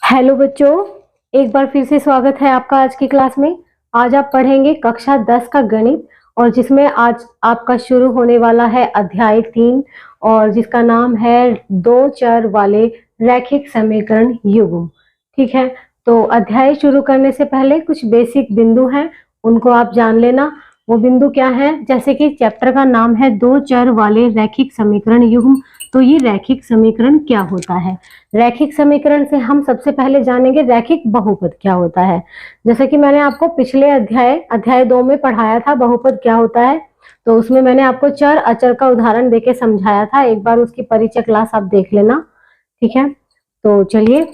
Hello बच्चों, एक बार फिर से स्वागत है आपका आज की क्लास में। आज आप पढ़ेंगे कक्षा 10 का गणित और जिसमें आज आपका शुरू होने वाला है अध्याय 3 और जिसका नाम है दो चर वाले रैखिक समीकरण युग्म। ठीक है, तो अध्याय शुरू करने से पहले कुछ बेसिक बिंदु हैं, उनको आप जान लेना। वो बिंदु क्या है? जैसे कि चैप्टर का नाम है दो चर वाले रैखिक समीकरण युग्म, तो ये रैखिक समीकरण क्या होता है? रैखिक समीकरण से हम सबसे पहले जानेंगे रैखिक बहुपद क्या होता है। जैसे कि मैंने आपको पिछले अध्याय 2 में पढ़ाया था बहुपद क्या होता है, तो उसमें मैंने आपको चर अचर का उदाहरण देके समझाया था। एक बार उसकी परिचय क्लास आप देख लेना। ठीक है, तो चलिए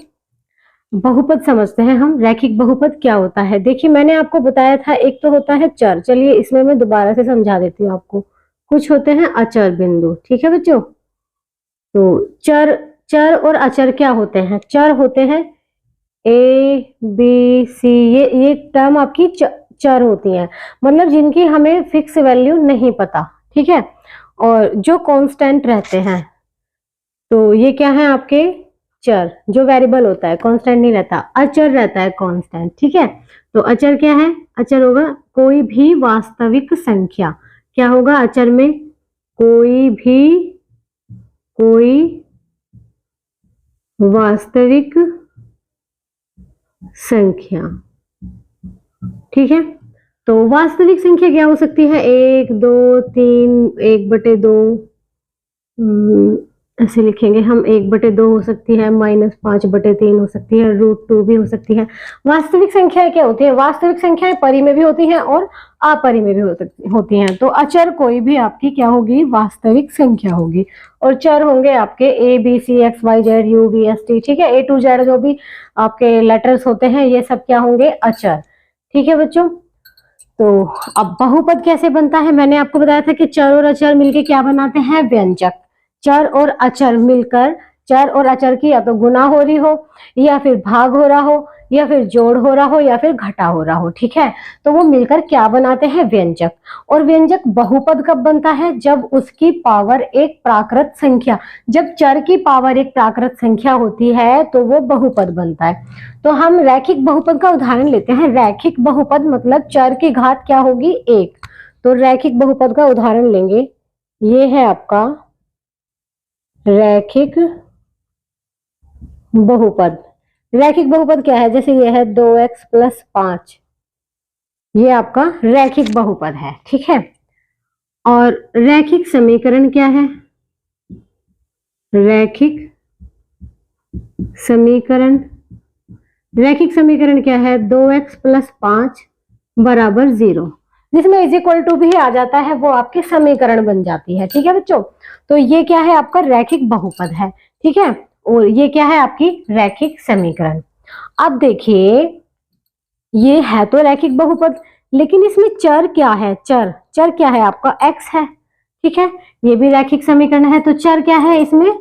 बहुपद समझते हैं हम। रैखिक बहुपद क्या होता है? देखिए, मैंने आपको बताया था एक तो होता है चर। चलिए इसमें मैं दोबारा से समझा देती हूँ आपको। कुछ होते हैं अचर बिंदु। ठीक है बच्चों, तो चर चर और अचर क्या होते हैं? चर होते हैं ए बी सी, ये टर्म आपकी चर होती हैं, मतलब जिनकी हमें फिक्स वैल्यू नहीं पता। ठीक है, और जो कांस्टेंट रहते हैं, तो ये क्या है आपके चर। जो वेरिएबल होता है, कांस्टेंट नहीं रहता, अचर रहता है कांस्टेंट। ठीक है, तो अचर क्या है? अचर होगा कोई भी वास्तविक संख्या। क्या होगा अचर में? कोई वास्तविक संख्या। ठीक है, तो वास्तविक संख्या क्या हो सकती है? 1 2 3, 1/2 ऐसे लिखेंगे हम। 1/2 हो सकती है, -5/3 हो सकती है, √2 भी हो सकती है। वास्तविक संख्याएं क्या होती है? वास्तविक संख्याएं परी में भी होती हैं और अपरी में भी होती हैं। तो अचर कोई भी आपकी क्या होगी? वास्तविक संख्या होगी। और चर होंगे आपके a b c x y z u v s t. ठीक है, A to Z जो भी आपके लेटर्स होते हैं, ये सब क्या होंगे? अचर। ठीक है बच्चों, तो अब बहुपद कैसे बनता है? मैंने आपको बताया था कि चर और अचर मिलके क्या बनाते हैं? व्यंजक। चर और अचर मिलकर, चर और अचर की या तो गुना हो रही हो, या फिर भाग हो रहा हो, या फिर जोड़ हो रहा हो, या फिर घटा हो रहा हो। ठीक है, तो वो मिलकर क्या बनाते हैं? व्यंजक। और व्यंजक बहुपद कब बनता है? जब उसकी पावर एक प्राकृत संख्या, जब चर की पावर एक प्राकृत संख्या होती है तो वो बहुपद बनता है। तो हम रैखिक बहुपद का उदाहरण लेते हैं। रैखिक बहुपद मतलब चर की घात क्या होगी? 1। तो रैखिक बहुपद का उदाहरण लेंगे। ये है आपका रैखिक बहुपद। रैखिक बहुपद क्या है? जैसे ये है 2x + 5, ये आपका रैखिक बहुपद है। ठीक है, और रैखिक समीकरण क्या है? रैखिक समीकरण क्या है? 2x + 5 = 0, जिसमें = भी आ जाता है, वो आपकी समीकरण बन जाती है। ठीक है बच्चों, तो ये क्या है? आपका रैखिक बहुपद है। ठीक है, और ये क्या है? आपकी रैखिक समीकरण। अब देखिए, ये है तो रैखिक बहुपद, लेकिन इसमें चर क्या है? चर क्या है? आपका x है। ठीक है, ये भी रैखिक समीकरण है, तो चर क्या है इसमें?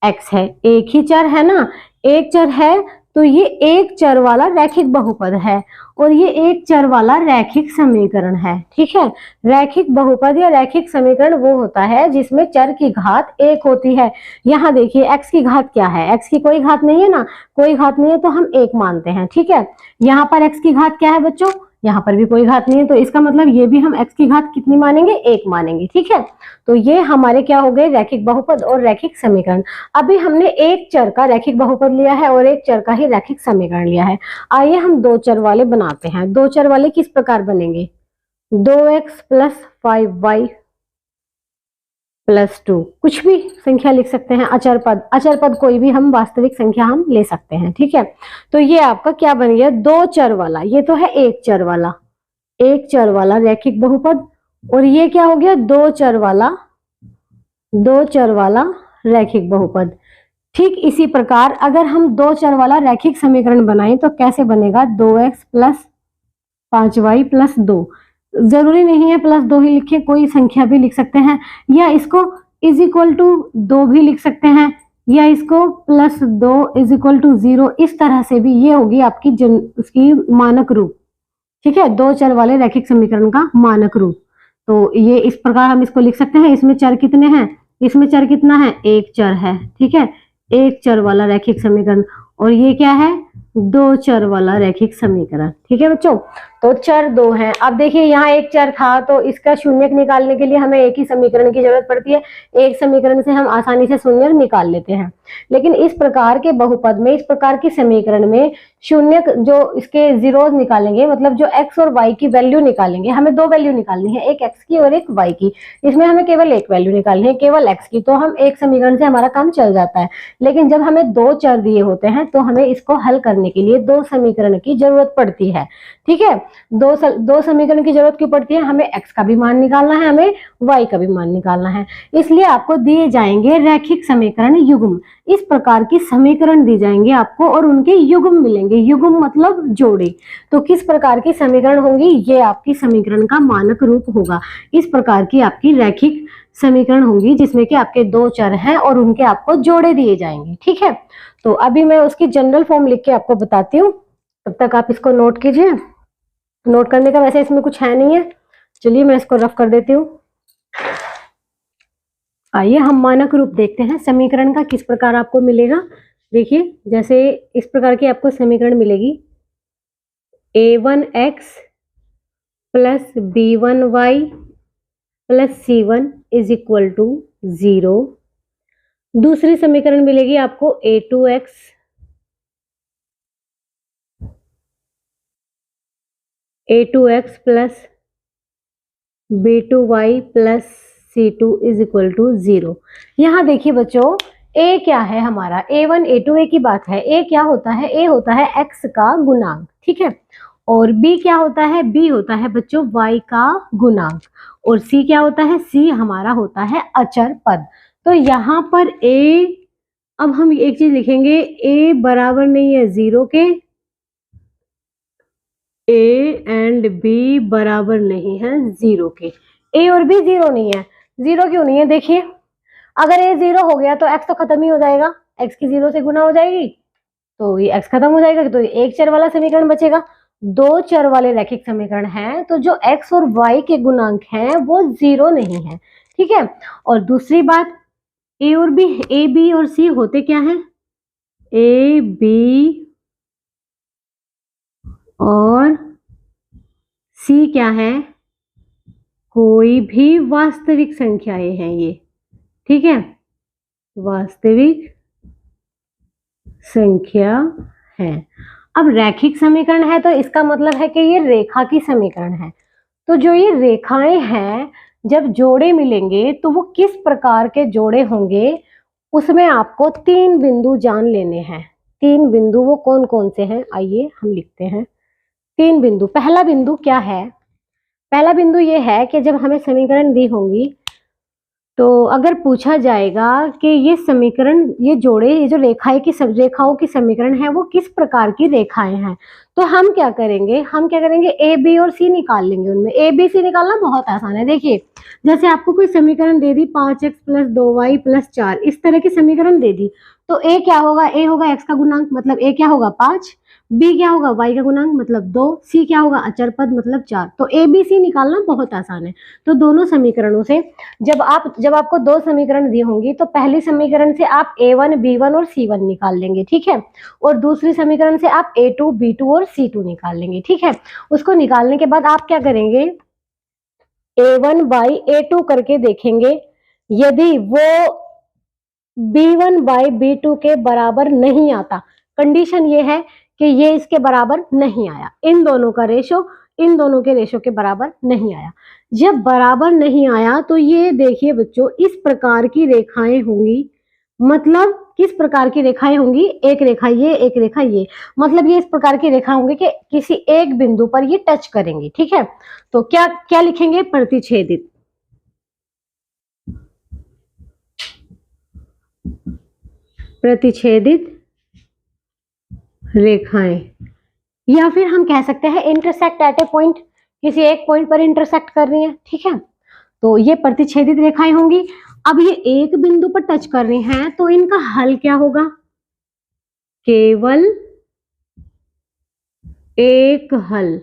x है। एक ही चर है ना, एक चर है, तो ये एक चर वाला रैखिक बहुपद है और ये एक चर वाला रैखिक समीकरण है। ठीक है, रैखिक बहुपद या रैखिक समीकरण वो होता है जिसमें चर की घात 1 होती है। यहाँ देखिए, x की घात क्या है? x की कोई घात नहीं है ना, कोई घात नहीं है, तो हम 1 मानते हैं। ठीक है, यहाँ पर x की घात क्या है बच्चों? यहाँ पर भी कोई घात नहीं है, तो इसका मतलब ये भी हम x की घात कितनी मानेंगे? 1 मानेंगे। ठीक है, तो ये हमारे क्या हो गए? रैखिक बहुपद और रैखिक समीकरण। अभी हमने एक चर का रैखिक बहुपद लिया है और एक चर का ही रैखिक समीकरण लिया है। आइए हम दो चर वाले बनाते हैं। दो चर वाले किस प्रकार बनेंगे? 2x + 5y + 2, कुछ भी संख्या लिख सकते हैं। अचर पद कोई भी हम वास्तविक संख्या हम ले सकते हैं। ठीक है, तो ये आपका क्या बन गया? दो चर वाला। ये तो है एक चर वाला रैखिक बहुपद, और ये क्या हो गया? दो चर वाला रैखिक बहुपद। ठीक इसी प्रकार अगर हम दो चर वाला रैखिक समीकरण बनाएं तो कैसे बनेगा? 2x + 5y + 2। जरूरी नहीं है +2 ही लिखें, कोई संख्या भी लिख सकते हैं, या इसको = 2 भी लिख सकते हैं, या इसको +2 = 0। इस तरह से भी ये होगी आपकी उसकी मानक रूप। ठीक है, दो चर वाले रैखिक समीकरण का मानक रूप। तो ये इस प्रकार हम इसको लिख सकते हैं। इसमें चर कितने हैं? इसमें चर कितना है? एक चर है। ठीक है, एक चर वाला रैखिक समीकरण। और ये क्या है? दो चर वाला रैखिक समीकरण। ठीक है बच्चों, तो चर दो हैं। अब देखिए यहाँ एक चर था तो इसका शून्यक निकालने के लिए हमें एक ही समीकरण की जरूरत पड़ती है। एक समीकरण से हम आसानी से शून्यक निकाल लेते हैं, लेकिन इस प्रकार के बहुपद में, इस प्रकार की समीकरण में शून्यक जो इसके जीरोज निकालेंगे, मतलब जो x और y की वैल्यू निकालेंगे, हमें दो वैल्यू निकालनी है, एक x की और एक y की। इसमें हमें केवल एक वैल्यू निकालनी है, केवल x की, तो हम एक समीकरण से हमारा काम चल जाता है। लेकिन जब हमें दो चर दिए होते हैं तो हमें इसको हल करने के लिए दो समीकरण की जरूरत पड़ती है। ठीक है, दो समीकरण की जरूरत क्यों पड़ती है? हमें x का भी मान निकालना है, हमें y का भी मान निकालना है। इसलिए आपको दिए जाएंगे रैखिक समीकरण युग्म। इस प्रकार की समीकरण दी जाएंगे आपको और उनके युग्म मिलेंगे। युग्म मतलब जोड़े। तो किस प्रकार की समीकरण होंगी? ये आपकी समीकरण का मानक रूप होगा। इस प्रकार की आपकी रैखिक समीकरण होंगी जिसमें कि आपके दो चर हैं और उनके आपको जोड़े दिए जाएंगे। ठीक है, तो अभी मैं उसकी जनरल फॉर्म लिख के आपको बताती हूँ, तब तक आप इसको नोट कीजिए। नोट करने का वैसे इसमें कुछ है नहीं है, चलिए मैं इसको रफ कर देती हूँ। आइए हम मानक रूप देखते हैं समीकरण का किस प्रकार आपको मिलेगा। देखिए, जैसे इस प्रकार की आपको समीकरण मिलेगी, a1x plus b1y plus c1 is equal to 0। दूसरी समीकरण मिलेगी आपको a2x plus b2y plus c2 is equal to 0। यहाँ देखिए बच्चों, a क्या है हमारा? a1 a2 a की बात है। a क्या होता है? a होता है x का गुणांक। ठीक है, और b क्या होता है? b होता है बच्चों y का गुणांक। और c क्या होता है? c हमारा होता है अचर पद। तो यहाँ पर a, अब हम एक चीज लिखेंगे, a बराबर नहीं है 0 के, a एंड b बराबर नहीं है 0 के। a और b 0 नहीं है। 0 क्यों नहीं है? देखिए, अगर a 0 हो गया तो x तो खत्म ही हो जाएगा, x की 0 से गुना हो जाएगी तो ये x खत्म हो जाएगा, तो ये एक चर वाला समीकरण बचेगा। दो चर वाले रैखिक समीकरण हैं तो जो x और y के गुणांक हैं वो 0 नहीं है। ठीक है, और दूसरी बात, a और b, a b और c होते क्या है? a b और c क्या है? कोई भी वास्तविक संख्याएं हैं ये। ठीक है, वास्तविक संख्या है। अब रैखिक समीकरण है तो इसका मतलब है कि ये रेखा की समीकरण है। तो जो ये रेखाएं हैं, जब जोड़े मिलेंगे तो वो किस प्रकार के जोड़े होंगे, उसमें आपको तीन बिंदु जान लेने हैं। तीन बिंदु वो कौन कौन से हैं? आइए हम लिखते हैं तीन बिंदु। पहला बिंदु क्या है? पहला बिंदु ये है कि जब हमें समीकरण दी होंगी तो अगर पूछा जाएगा कि ये समीकरण, ये जोड़े, ये जो रेखाओं की समीकरण है वो किस प्रकार की रेखाएं हैं, तो हम क्या करेंगे? ए बी और सी निकाल लेंगे। उनमें ए बी सी निकालना बहुत आसान है। देखिए, जैसे आपको कोई समीकरण दे दी 5x प्लस 2y प्लस 4, इस तरह की समीकरण दे दी, तो ए क्या होगा? ए होगा x का गुणांक, मतलब ए क्या होगा? 5। बी क्या होगा? y का गुणांक मतलब 2। सी क्या होगा? अचर पद मतलब 4। तो ए बी सी निकालना बहुत आसान है। तो दोनों समीकरणों से जब आपको दो समीकरण दी होंगी तो पहली समीकरण से आप a1 b1 और c1 निकाल लेंगे। ठीक है, और दूसरी समीकरण से आप a2 b2 और c2 निकाल लेंगे। ठीक है, उसको निकालने के बाद आप क्या करेंगे? a1 बाई a2 करके देखेंगे। यदि वो b1 बाई b2 के बराबर नहीं आता, कंडीशन ये है कि ये इसके बराबर नहीं आया, इन दोनों का रेशो इन दोनों के रेशो के बराबर नहीं आया। जब बराबर नहीं आया तो ये देखिए बच्चों, इस प्रकार की रेखाएं होंगी। मतलब किस प्रकार की रेखाएं होंगी? एक रेखा ये, एक रेखा ये, मतलब ये इस प्रकार की रेखा होंगी कि किसी एक बिंदु पर ये टच करेंगी। ठीक है, तो क्या क्या लिखेंगे? प्रतिच्छेदित। प्रतिच्छेदित रेखाएं, या फिर हम कह सकते हैं इंटरसेक्ट एट ए पॉइंट, किसी एक पॉइंट पर इंटरसेक्ट कर रही है। ठीक है, तो ये प्रतिच्छेदित रेखाएं होंगी। अब ये एक बिंदु पर टच कर रही हैं तो इनका हल क्या होगा? केवल एक हल।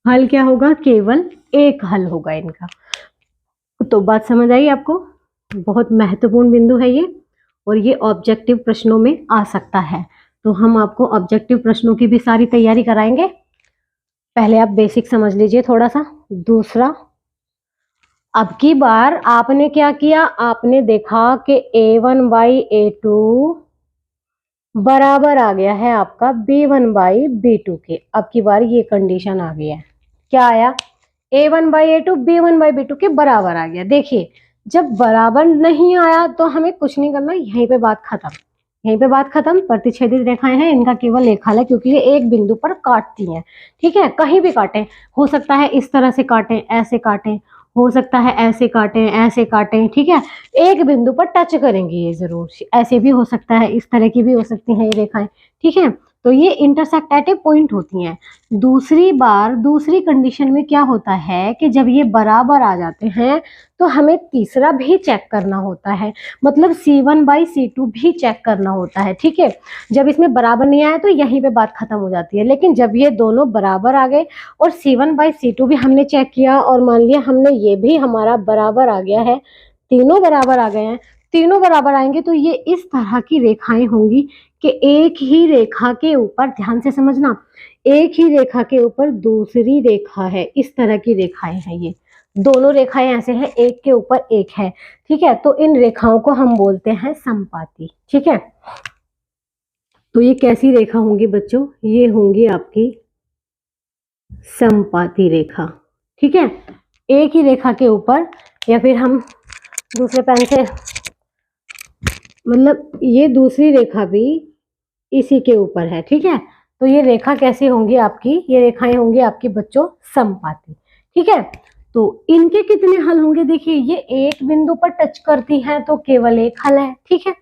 हल क्या होगा? केवल एक हल होगा इनका। तो बात समझ आई आपको? बहुत महत्वपूर्ण बिंदु है ये, और ये ऑब्जेक्टिव प्रश्नों में आ सकता है। तो हम आपको ऑब्जेक्टिव प्रश्नों की भी सारी तैयारी कराएंगे। पहले आप बेसिक समझ लीजिए थोड़ा सा। दूसरा, अब की बार आपने क्या किया, आपने देखा कि A1 बाई A2 बराबर आ गया है आपका B1 बाई B2 के। अब की बार ये कंडीशन आ गया है, क्या आया, A1 by A2 B1 by B2 के बराबर आ गया। देखिए, जब बराबर नहीं आया तो हमें कुछ नहीं करना, यहीं पे बात खत्म, यहीं पे बात खत्म। प्रतिच्छेदित रेखाएं हैं, इनका केवल एक हल है, क्योंकि ये एक बिंदु पर काटती हैं। ठीक है, कहीं भी काटें, हो सकता है इस तरह से काटें, ऐसे काटें, हो सकता है ऐसे काटें, ऐसे काटें। ठीक है, एक बिंदु पर टच करेंगी ये जरूर, ऐसे भी हो सकता है, इस तरह की भी हो सकती हैं ये रेखाएं। ठीक है, तो ये इंटरसेक्टेटिव पॉइंट होती हैं। दूसरी बार दूसरी कंडीशन में क्या होता है कि जब ये बराबर आ जाते हैं तो हमें तीसरा भी चेक करना होता है, मतलब C1 बाई C2 भी चेक करना होता है। ठीक है, जब इसमें बराबर नहीं आया तो यहीं पे बात खत्म हो जाती है, लेकिन जब ये दोनों बराबर आ गए और C1 बाई C2 भी हमने चेक किया और मान लिया हमने ये भी हमारा बराबर आ गया है, तीनों बराबर आ गए हैं, तीनों बराबर आएंगे तो ये इस तरह की रेखाएं होंगी कि एक ही रेखा के ऊपर, ध्यान से समझना, एक ही रेखा के ऊपर दूसरी रेखा है, इस तरह की रेखाएं हैं। ये दोनों रेखाएं ऐसे हैं, एक के ऊपर एक है। ठीक है, तो इन रेखाओं को हम बोलते हैं समपाती। ठीक है, तो ये कैसी रेखा होंगी बच्चों, ये होंगी आपकी समपाती रेखा। ठीक है, एक ही रेखा के ऊपर, या फिर हम दूसरे पेन से, मतलब ये दूसरी रेखा भी इसी के ऊपर है। ठीक है, तो ये रेखा कैसी होंगी आपकी, ये रेखाएं होंगी आपकी बच्चों समपाती। ठीक है, तो इनके कितने हल होंगे, देखिए ये एक बिंदु पर टच करती हैं तो केवल एक हल है। ठीक है,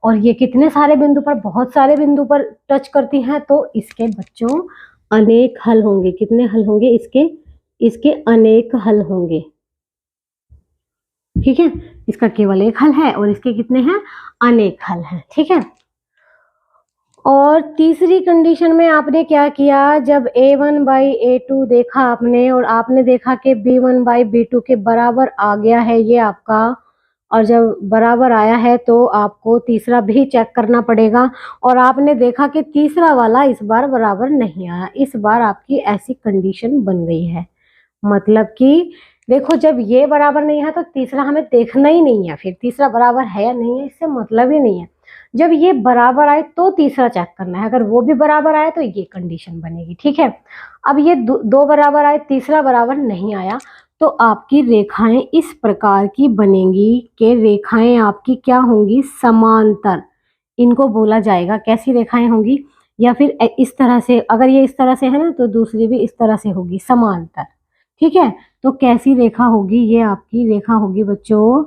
और ये कितने सारे बिंदु पर, बहुत सारे बिंदु पर टच करती हैं तो इसके बच्चों अनेक हल होंगे। कितने हल होंगे इसके, इसके अनेक हल होंगे। ठीक है, इसका केवल एक हल है और इसके कितने हैं, अनेक हल हैं। ठीक है, और तीसरी कंडीशन में आपने क्या किया, जब A1 बाई A2 देखा आपने और आपने देखा कि B1 बाई B2 के बराबर आ गया है ये आपका, और जब बराबर आया है तो आपको तीसरा भी चेक करना पड़ेगा, और आपने देखा कि तीसरा वाला इस बार बराबर नहीं आया, इस बार आपकी ऐसी कंडीशन बन गई है। मतलब कि देखो, जब ये बराबर नहीं है तो तीसरा हमें देखना ही नहीं है, फिर तीसरा बराबर है या नहीं है इससे मतलब ही नहीं है। जब ये बराबर आए तो तीसरा चेक करना है, अगर वो भी बराबर आए तो ये कंडीशन बनेगी। ठीक है, अब ये दो बराबर आए, तीसरा बराबर नहीं आया, तो आपकी रेखाएं इस प्रकार की बनेंगी कि रेखाएं आपकी क्या होंगी, समांतर। इनको बोला जाएगा, कैसी रेखाएं होंगी, या फिर इस तरह से, अगर ये इस तरह से है ना तो दूसरी भी इस तरह से होगी, समांतर। ठीक है, तो कैसी रेखा होगी, ये आपकी रेखा होगी बच्चों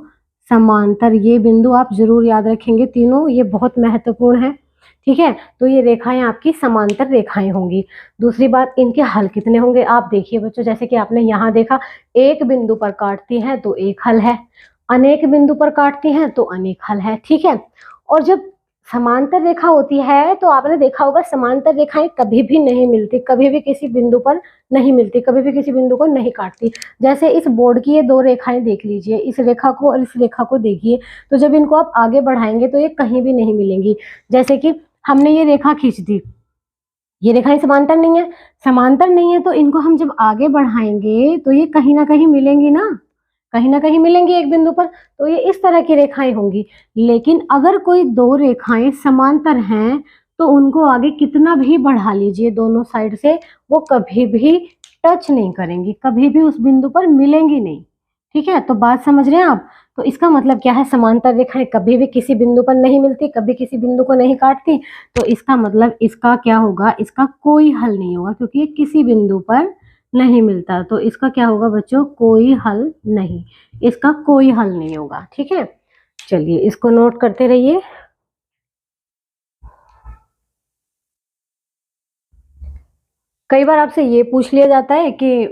समांतर। ये बिंदु आप जरूर याद रखेंगे तीनों, ये बहुत महत्वपूर्ण है। ठीक है, तो ये रेखाएं आपकी समांतर रेखाएं होंगी। दूसरी बात, इनके हल कितने होंगे, आप देखिए बच्चों, जैसे कि आपने यहाँ देखा, एक बिंदु पर काटती हैं तो एक हल है, अनेक बिंदु पर काटती हैं तो अनेक हल है। ठीक है, और जब समांतर रेखा होती है तो आपने देखा होगा समांतर रेखाएं कभी भी नहीं मिलती, कभी भी किसी बिंदु पर नहीं मिलती, कभी भी किसी बिंदु को नहीं काटती। जैसे इस बोर्ड की ये दो रेखाएं देख लीजिए, इस रेखा को और इस रेखा को देखिए, तो जब इनको आप आगे बढ़ाएंगे तो ये कहीं भी नहीं मिलेंगी। जैसे कि हमने ये रेखा खींच दी, ये रेखाएं समांतर नहीं है, समांतर नहीं है, तो इनको हम जब आगे बढ़ाएंगे तो ये कहीं ना कहीं मिलेंगी ना, कहीं ना कहीं मिलेंगी एक बिंदु पर, तो ये इस तरह की रेखाएं होंगी। लेकिन अगर कोई दो रेखाएं समांतर हैं तो उनको आगे कितना भी बढ़ा लीजिए दोनों साइड से, वो कभी भी टच नहीं करेंगी, कभी भी उस बिंदु पर मिलेंगी नहीं। ठीक है, तो बात समझ रहे हैं आप, तो इसका मतलब क्या है, समांतर रेखाएं कभी भी किसी बिंदु पर नहीं मिलती, कभी किसी बिंदु को नहीं काटती, तो इसका मतलब इसका क्या होगा, इसका कोई हल नहीं होगा, क्योंकि ये किसी बिंदु पर नहीं मिलता। तो इसका क्या होगा बच्चों, कोई हल नहीं, इसका कोई हल नहीं होगा। ठीक है, चलिए इसको नोट करते रहिए। कई बार आपसे ये पूछ लिया जाता है कि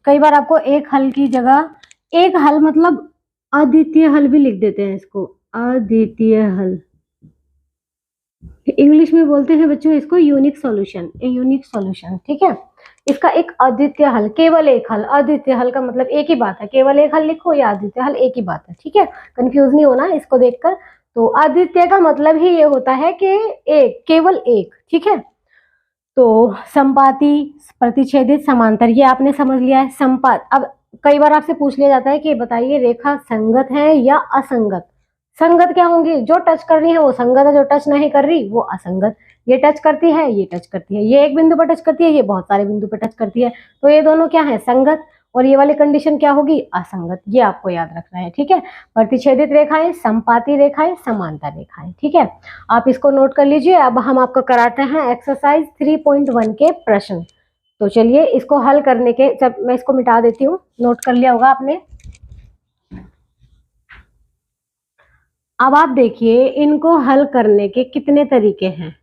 कई बार आपको एक हल की जगह, एक हल मतलब अद्वितीय हल भी लिख देते हैं, इसको अद्वितीय हल, इंग्लिश में बोलते हैं बच्चों इसको unique solution, a unique solution. ठीक है, इसका एक अद्वितीय हल, केवल एक हल, अद्वितीय हल का मतलब एक ही बात है, केवल एक हल लिखो या अद्वितीय हल, एक ही बात है। ठीक है, कंफ्यूज नहीं होना इसको देखकर, तो अद्वितीय का मतलब ही ये होता है कि एक, केवल एक, ठीक है। तो संपाती, प्रतिच्छेदित, समांतर, ये आपने समझ लिया है। संपात, अब कई बार आपसे पूछ लिया जाता है कि बताइए रेखा संगत है या असंगत। संगत क्या होंगी, जो टच कर रही है वो संगत है, जो टच नहीं कर रही वो असंगत। ये टच करती है, ये टच करती है, ये एक बिंदु पर टच करती है, ये बहुत सारे बिंदु पर टच करती है, तो ये दोनों क्या है, संगत। और ये वाली कंडीशन क्या होगी, असंगत। ये आपको याद रखना है, ठीक है। प्रतिच्छेदित रेखाएं, संपाती रेखाएं, समांतर रेखाएं, ठीक है। आप इसको नोट कर लीजिए। अब हम आपको कराते हैं एक्सरसाइज 3.1 के प्रश्न। तो चलिए इसको हल करने के, जब मैं इसको मिटा देती हूँ, नोट कर लिया होगा आपने। अब आप देखिए इनको हल करने के कितने तरीके हैं,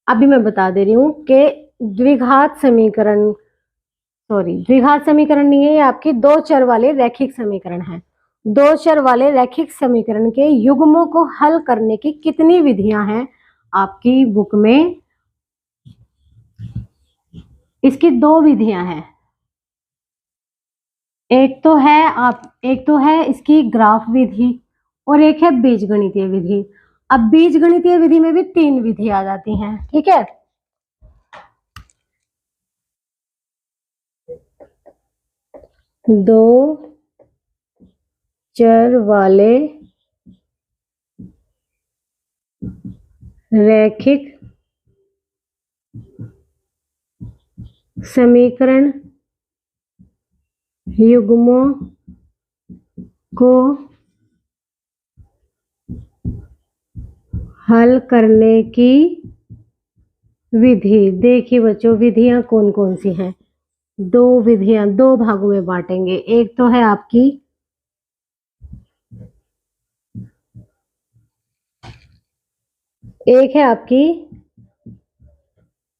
अभी मैं बता दे रही हूँ कि द्विघात समीकरण, सॉरी द्विघात समीकरण नहीं है, ये आपकी दो चर वाले रैखिक समीकरण है। दो चर वाले रैखिक समीकरण के युग्मों को हल करने की कितनी विधियां हैं आपकी बुक में, इसकी दो विधियां हैं। एक तो है इसकी ग्राफ विधि और एक है बीजगणितीय विधि। अब बीजगणितीय विधि में भी तीन विधि आ जाती हैं, ठीक है। दो चर वाले रैखिक समीकरण युग्मों को हल करने की विधि। देखिए बच्चों, विधियां कौन कौन सी हैं। दो विधियां दो भागों में बांटेंगे। एक तो है आपकी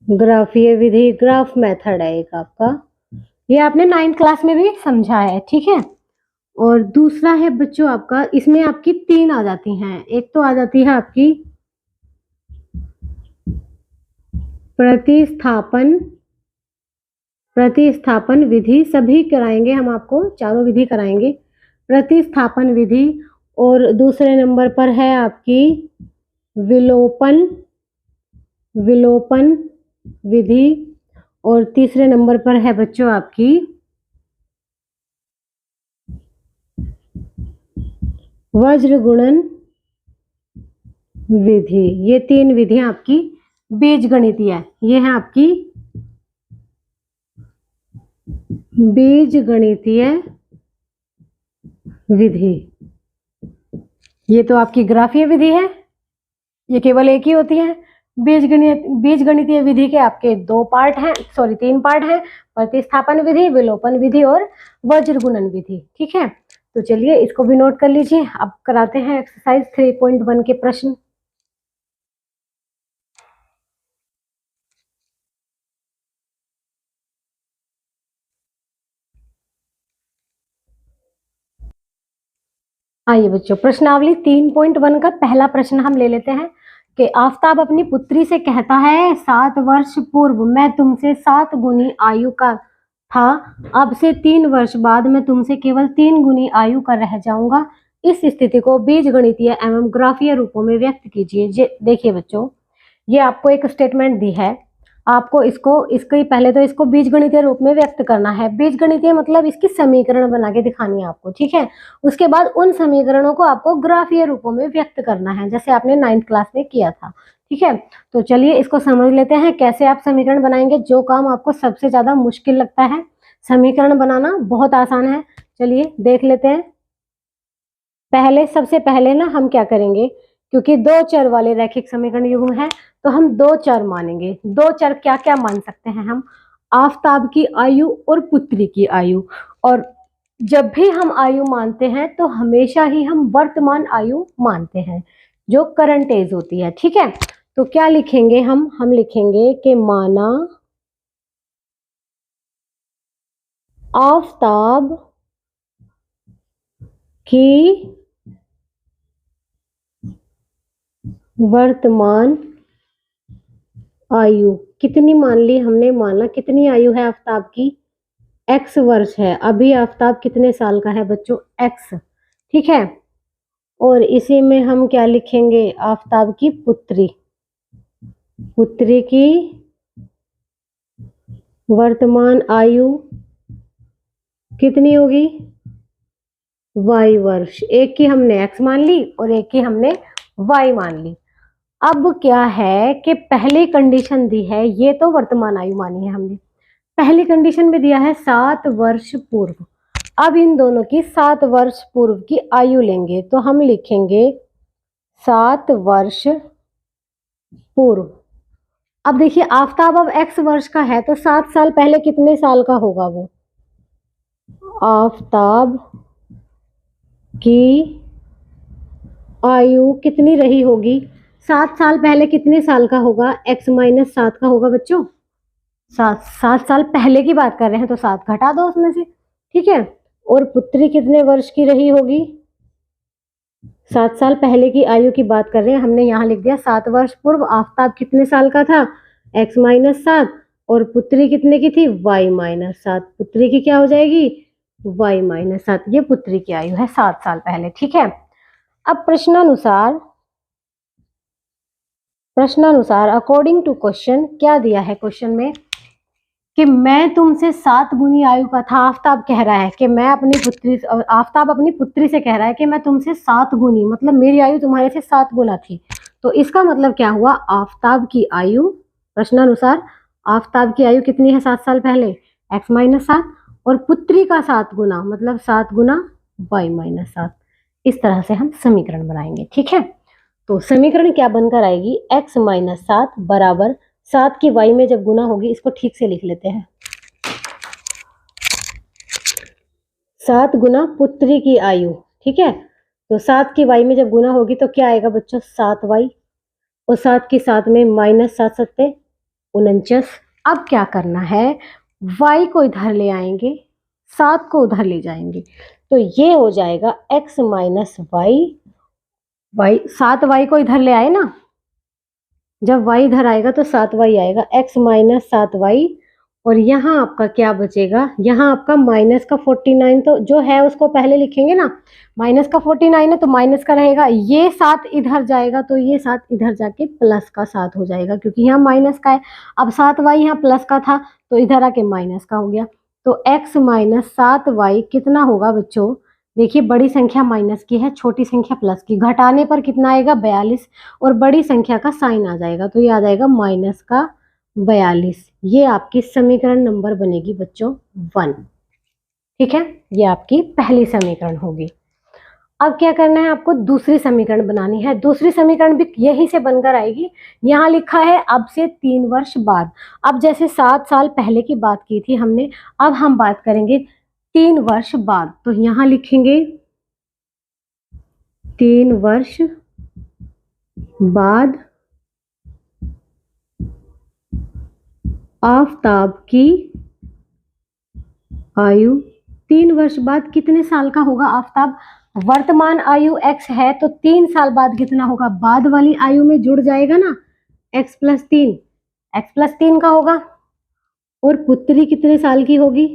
ग्राफीय विधि, ग्राफ मेथड है एक आपका, ये आपने 9th क्लास में भी समझा है, ठीक है। और दूसरा है बच्चों आपका, इसमें आपकी तीन आ जाती हैं। एक तो आ जाती है आपकी प्रतिस्थापन विधि, सभी कराएंगे हम आपको, चारों विधि कराएंगे। प्रतिस्थापन विधि, और दूसरे नंबर पर है आपकी विलोपन विधि, और तीसरे नंबर पर है बच्चों आपकी वज्र गुणन विधि। ये तीन विधियां आपकी बीजगणितीय है। ये है आपकी बीजगणितीय विधि। ये तो आपकी ग्राफीय विधि है, ये केवल एक ही होती है। बीजगणितीय विधि के आपके दो पार्ट हैं, सॉरी तीन पार्ट हैं, प्रतिस्थापन विधि, विलोपन विधि और वज्र गुणन विधि, ठीक है। तो चलिए इसको भी नोट कर लीजिए। अब कराते हैं एक्सरसाइज 3.1 के प्रश्न। आइए बच्चों, प्रश्नावली 3.1 का पहला प्रश्न हम ले लेते हैं कि आफताब अपनी पुत्री से कहता है, 7 वर्ष पूर्व मैं तुमसे 7 गुनी आयु का था, अब से 3 वर्ष बाद मैं तुमसे केवल 3 गुनी आयु का रह जाऊंगा। इस स्थिति को बीजगणितीय एवं ग्राफीय रूपों में व्यक्त कीजिए। देखिए बच्चों, ये आपको एक स्टेटमेंट दी है, आपको इसको पहले तो इसको बीजगणितीय रूप में व्यक्त करना है। बीजगणितीय मतलब इसकी समीकरण बना के दिखानी है आपको, ठीक है। उसके बाद उन समीकरणों को आपको ग्राफीय रूपों में व्यक्त करना है, जैसे आपने 9th क्लास में किया था, ठीक है। तो चलिए इसको समझ लेते हैं कैसे आप समीकरण बनाएंगे। जो काम आपको सबसे ज्यादा मुश्किल लगता है, समीकरण बनाना बहुत आसान है, चलिए देख लेते हैं। सबसे पहले ना हम क्या करेंगे, क्योंकि दो चर वाले रैखिक समीकरण युग्म है तो हम दो चर मानेंगे। दो चर क्या क्या मान सकते हैं हम, आफताब की आयु और पुत्री की आयु। और जब भी हम आयु मानते हैं तो हमेशा ही हम वर्तमान आयु मानते हैं, जो करंट एज होती है, ठीक है। तो क्या लिखेंगे हम लिखेंगे कि माना आफताब की वर्तमान आयु कितनी मान ली हमने, माना कितनी आयु है आफताब की, x वर्ष है। अभी आफताब कितने साल का है बच्चों, x, ठीक है। और इसी में हम क्या लिखेंगे, आफताब की पुत्री, पुत्री की वर्तमान आयु कितनी होगी, y वर्ष। एक की हमने x मान ली और एक की हमने y मान ली। अब क्या है कि पहली कंडीशन दी है, ये तो वर्तमान आयु मानी है हमने, पहली कंडीशन में दिया है 7 वर्ष पूर्व। अब इन दोनों की 7 वर्ष पूर्व की आयु लेंगे तो हम लिखेंगे 7 वर्ष पूर्व। अब देखिए आफताब अब x वर्ष का है तो 7 साल पहले कितने साल का होगा वो, आफताब की आयु कितनी रही होगी, 7 साल पहले कितने साल का होगा, x माइनस 7 का होगा बच्चों। 7 साल पहले की बात कर रहे हैं तो 7 घटा दो उसमें से, ठीक है। और पुत्री कितने वर्ष की रही होगी, 7 साल पहले की आयु की बात कर रहे हैं, हमने यहाँ लिख दिया 7 वर्ष पूर्व आफताब कितने साल का था, x माइनस 7, और पुत्री कितने की थी, y माइनस 7। पुत्री की क्या हो जाएगी, y माइनस 7। ये पुत्री की आयु है 7 साल पहले, ठीक है। अब प्रश्नानुसार अकॉर्डिंग टू क्वेश्चन क्या दिया है क्वेश्चन में कि मैं तुमसे 7 गुनी आयु का था। आफताब कह रहा है कि मैं अपनी पुत्री, आफताब अपनी पुत्री से कह रहा है कि मैं तुमसे 7 गुनी, मतलब मेरी आयु तुम्हारे से 7 गुना थी। तो इसका मतलब क्या हुआ, आफताब की आयु, प्रश्नानुसार आफताब की आयु कितनी है 7 साल पहले, x माइनस 7, और पुत्री का 7 गुना मतलब 7 गुना y माइनस 7। इस तरह से हम समीकरण बनाएंगे, ठीक है। तो समीकरण क्या बनकर आएगी, x माइनस 7 बराबर 7 की y में जब गुना होगी, इसको ठीक से लिख लेते हैं, 7 गुना पुत्री की आयु, ठीक है। तो 7 की y में जब गुना होगी तो क्या आएगा बच्चों, 7y, और 7 की 7 में माइनस 7 सत्ते 49। अब क्या करना है, y को इधर ले आएंगे, 7 को उधर ले जाएंगे, तो ये हो जाएगा x माइनस वाई, 7y को इधर ले आए ना, जब y इधर आएगा तो 7y आएगा, x माइनस 7y, और यहाँ आपका क्या बचेगा, यहाँ आपका माइनस का 49, तो जो है उसको पहले लिखेंगे ना, माइनस का 49 है तो माइनस का रहेगा, ये 7 इधर जाएगा तो ये 7 इधर जाके प्लस का 7 हो जाएगा, क्योंकि यहाँ माइनस का है। अब 7y यहाँ प्लस का था तो इधर आके माइनस का हो गया, तो x माइनस 7y कितना होगा बच्चों, देखिए बड़ी संख्या माइनस की है, छोटी संख्या प्लस की, घटाने पर कितना आएगा 42, और बड़ी संख्या का साइन आ जाएगा तो ये आ जाएगा माइनस का 42। ये आपकी समीकरण नंबर बनेगी बच्चों 1, ठीक है। ये आपकी पहली समीकरण होगी। अब क्या करना है, आपको दूसरी समीकरण बनानी है। दूसरी समीकरण भी यही से बनकर आएगी। यहाँ लिखा है अब से 3 वर्ष बाद। अब जैसे 7 साल पहले की बात की थी हमने, अब हम बात करेंगे 3 वर्ष बाद। तो यहाँ लिखेंगे 3 वर्ष बाद आफताब की आयु, 3 वर्ष बाद कितने साल का होगा आफताब, वर्तमान आयु x है तो 3 साल बाद कितना होगा, बाद वाली आयु में जुड़ जाएगा ना, x प्लस 3 का होगा। और पुत्री कितने साल की होगी,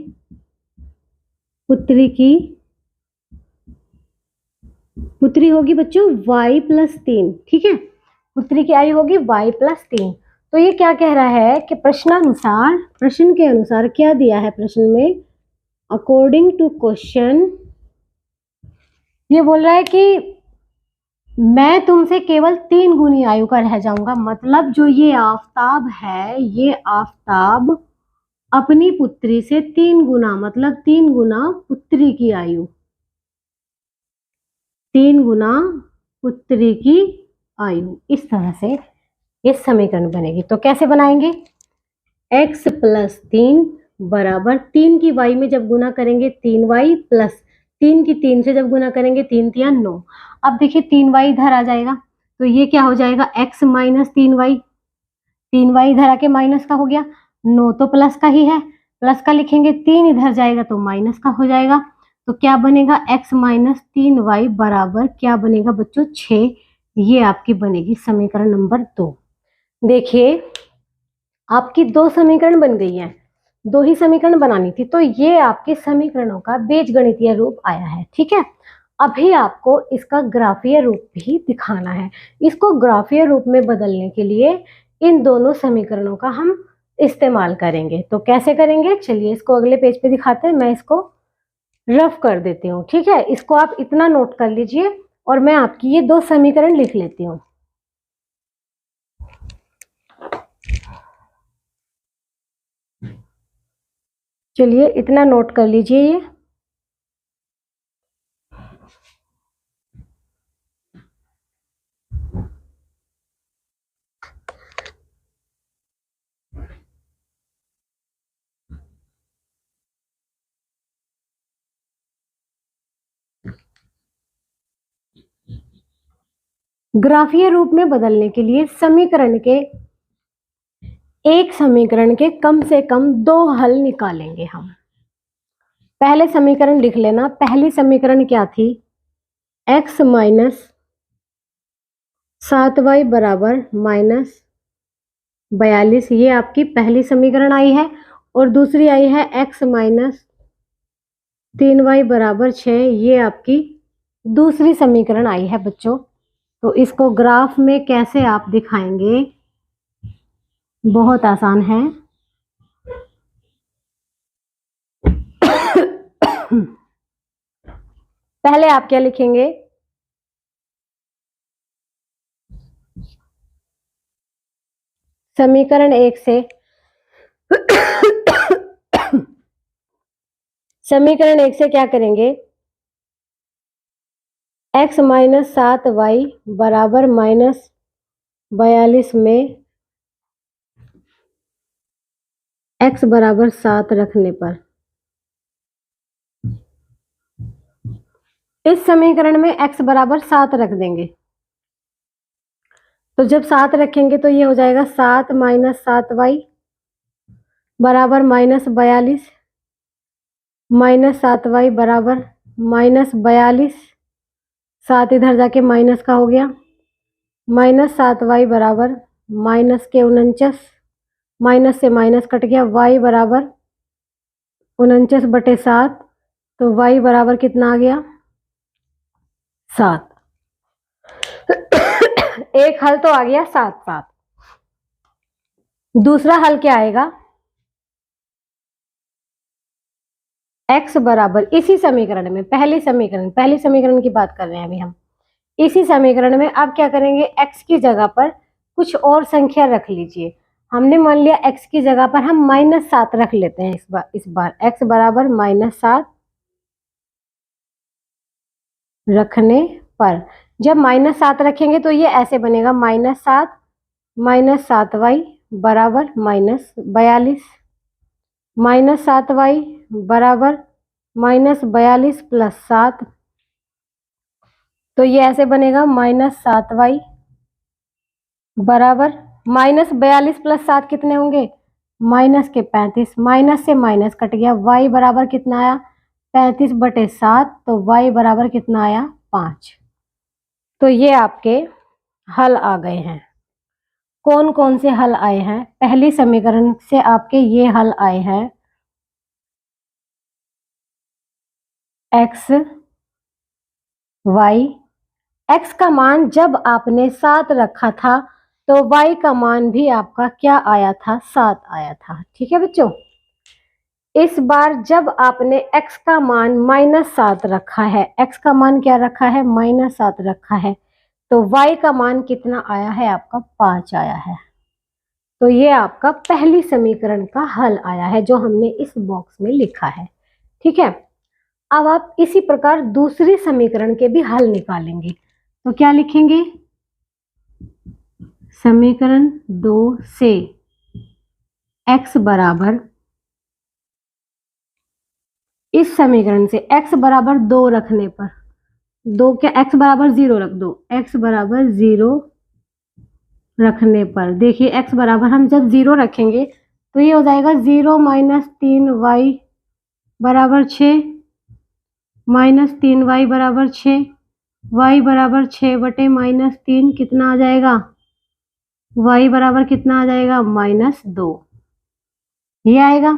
पुत्री होगी बच्चों y प्लस 3, ठीक है। पुत्री की आयु होगी y प्लस 3। तो ये क्या कह रहा है कि प्रश्न के अनुसार क्या दिया है प्रश्न में, अकॉर्डिंग टू क्वेश्चन, ये बोल रहा है कि मैं तुमसे केवल 3 गुनी आयु का रह जाऊंगा। मतलब जो ये आफताब है, ये आफताब अपनी पुत्री से 3 गुना, मतलब 3 गुना पुत्री की आयु, 3 गुना पुत्री की आयु, इस तरह से ये समीकरण बनेगी। तो कैसे बनाएंगे, x प्लस 3 बराबर 3 की y में जब गुना करेंगे 3y, प्लस 3 की 3 से जब गुना करेंगे 3 तिया 9। अब देखिए 3y इधर आ जाएगा तो ये क्या हो जाएगा, x माइनस 3y, 3y इधर आके माइनस का हो गया, 9 तो प्लस का ही है, प्लस का लिखेंगे, 3 इधर जाएगा तो माइनस का हो जाएगा। तो क्या बनेगा, x माइनस 3y बराबर क्या बनेगा बच्चों 6। ये आपकी बनेगी समीकरण नंबर 2। देखिए आपकी 2 समीकरण बन गई हैं, 2 ही समीकरण बनानी थी, तो ये आपके समीकरणों का बीजगणितीय रूप आया है, ठीक है। अभी आपको इसका ग्राफीय रूप भी दिखाना है। इसको ग्राफीय रूप में बदलने के लिए इन दोनों समीकरणों का हम इस्तेमाल करेंगे। तो कैसे करेंगे, चलिए इसको अगले पेज पे दिखाते हैं। मैं इसको रफ कर देती हूँ, ठीक है। इसको आप इतना नोट कर लीजिए और मैं आपकी ये दो समीकरण लिख लेती हूँ। चलिए इतना नोट कर लीजिए ये। ग्राफीय रूप में बदलने के लिए एक समीकरण के कम से कम दो हल निकालेंगे हम। पहले समीकरण लिख लेना। पहली समीकरण क्या थी, x माइनस 7y बराबर माइनस 42, ये आपकी पहली समीकरण आई है। और दूसरी आई है x माइनस 3y बराबर 6, ये आपकी दूसरी समीकरण आई है बच्चों। तो इसको ग्राफ में कैसे आप दिखाएंगे, बहुत आसान है। पहले आप क्या लिखेंगे, समीकरण एक से समीकरण एक से क्या करेंगे, x माइनस 7y बराबर माइनस 42 में x बराबर 7 रखने पर, इस समीकरण में x बराबर 7 रख देंगे। तो जब 7 रखेंगे तो ये हो जाएगा 7 माइनस 7y बराबर माइनस 42, माइनस 7y बराबर माइनस 42, 7 इधर जाके माइनस का हो गया, माइनस 7y बराबर माइनस के 49, माइनस से माइनस कट गया, y बराबर 49/7, तो y बराबर कितना आ गया, 7। एक हल तो आ गया 7 7। दूसरा हल क्या आएगा, x बराबर इसी समीकरण में, पहली समीकरण की बात कर रहे हैं अभी हम। इसी समीकरण में आप क्या करेंगे, x की जगह पर कुछ और संख्या रख लीजिए। हमने मान लिया x की जगह पर हम -7 रख लेते हैं इस बार x बराबर -7 रखने पर, जब -7 रखेंगे तो ये ऐसे बनेगा, -7 माइनस 7y बराबर माइनस 42, माइनस 7y बराबर माइनस 42 प्लस 7, तो ये ऐसे बनेगा -7y बराबर माइनस 42 प्लस 7 कितने होंगे, माइनस के 35, माइनस से माइनस कट गया, y बराबर कितना आया 35/7, तो y बराबर कितना आया 5। तो ये आपके हल आ गए हैं। कौन कौन से हल आए हैं, पहली समीकरण से आपके ये हल आए हैं, x y, x का मान जब आपने 7 रखा था तो y का मान भी आपका क्या आया था, 7 आया था। ठीक है बच्चों, इस बार जब आपने x का मान -7 रखा है, x का मान क्या रखा है, -7 रखा है, तो y का मान कितना आया है आपका, 5 आया है। तो ये आपका पहली समीकरण का हल आया है जो हमने इस बॉक्स में लिखा है। ठीक है, अब आप इसी प्रकार दूसरी समीकरण के भी हल निकालेंगे। तो क्या लिखेंगे, समीकरण 2 से x बराबर, इस समीकरण से x बराबर 2 रखने पर, 2 क्या, x बराबर 0 रख दो, x बराबर 0 रखने पर देखिए, x बराबर हम जब 0 रखेंगे तो ये हो जाएगा 0 माइनस 3y बराबर 6, माइनस 3y बराबर 6, y बराबर 6/-3 कितना आ जाएगा, y बराबर कितना आ जाएगा -2, ये आएगा।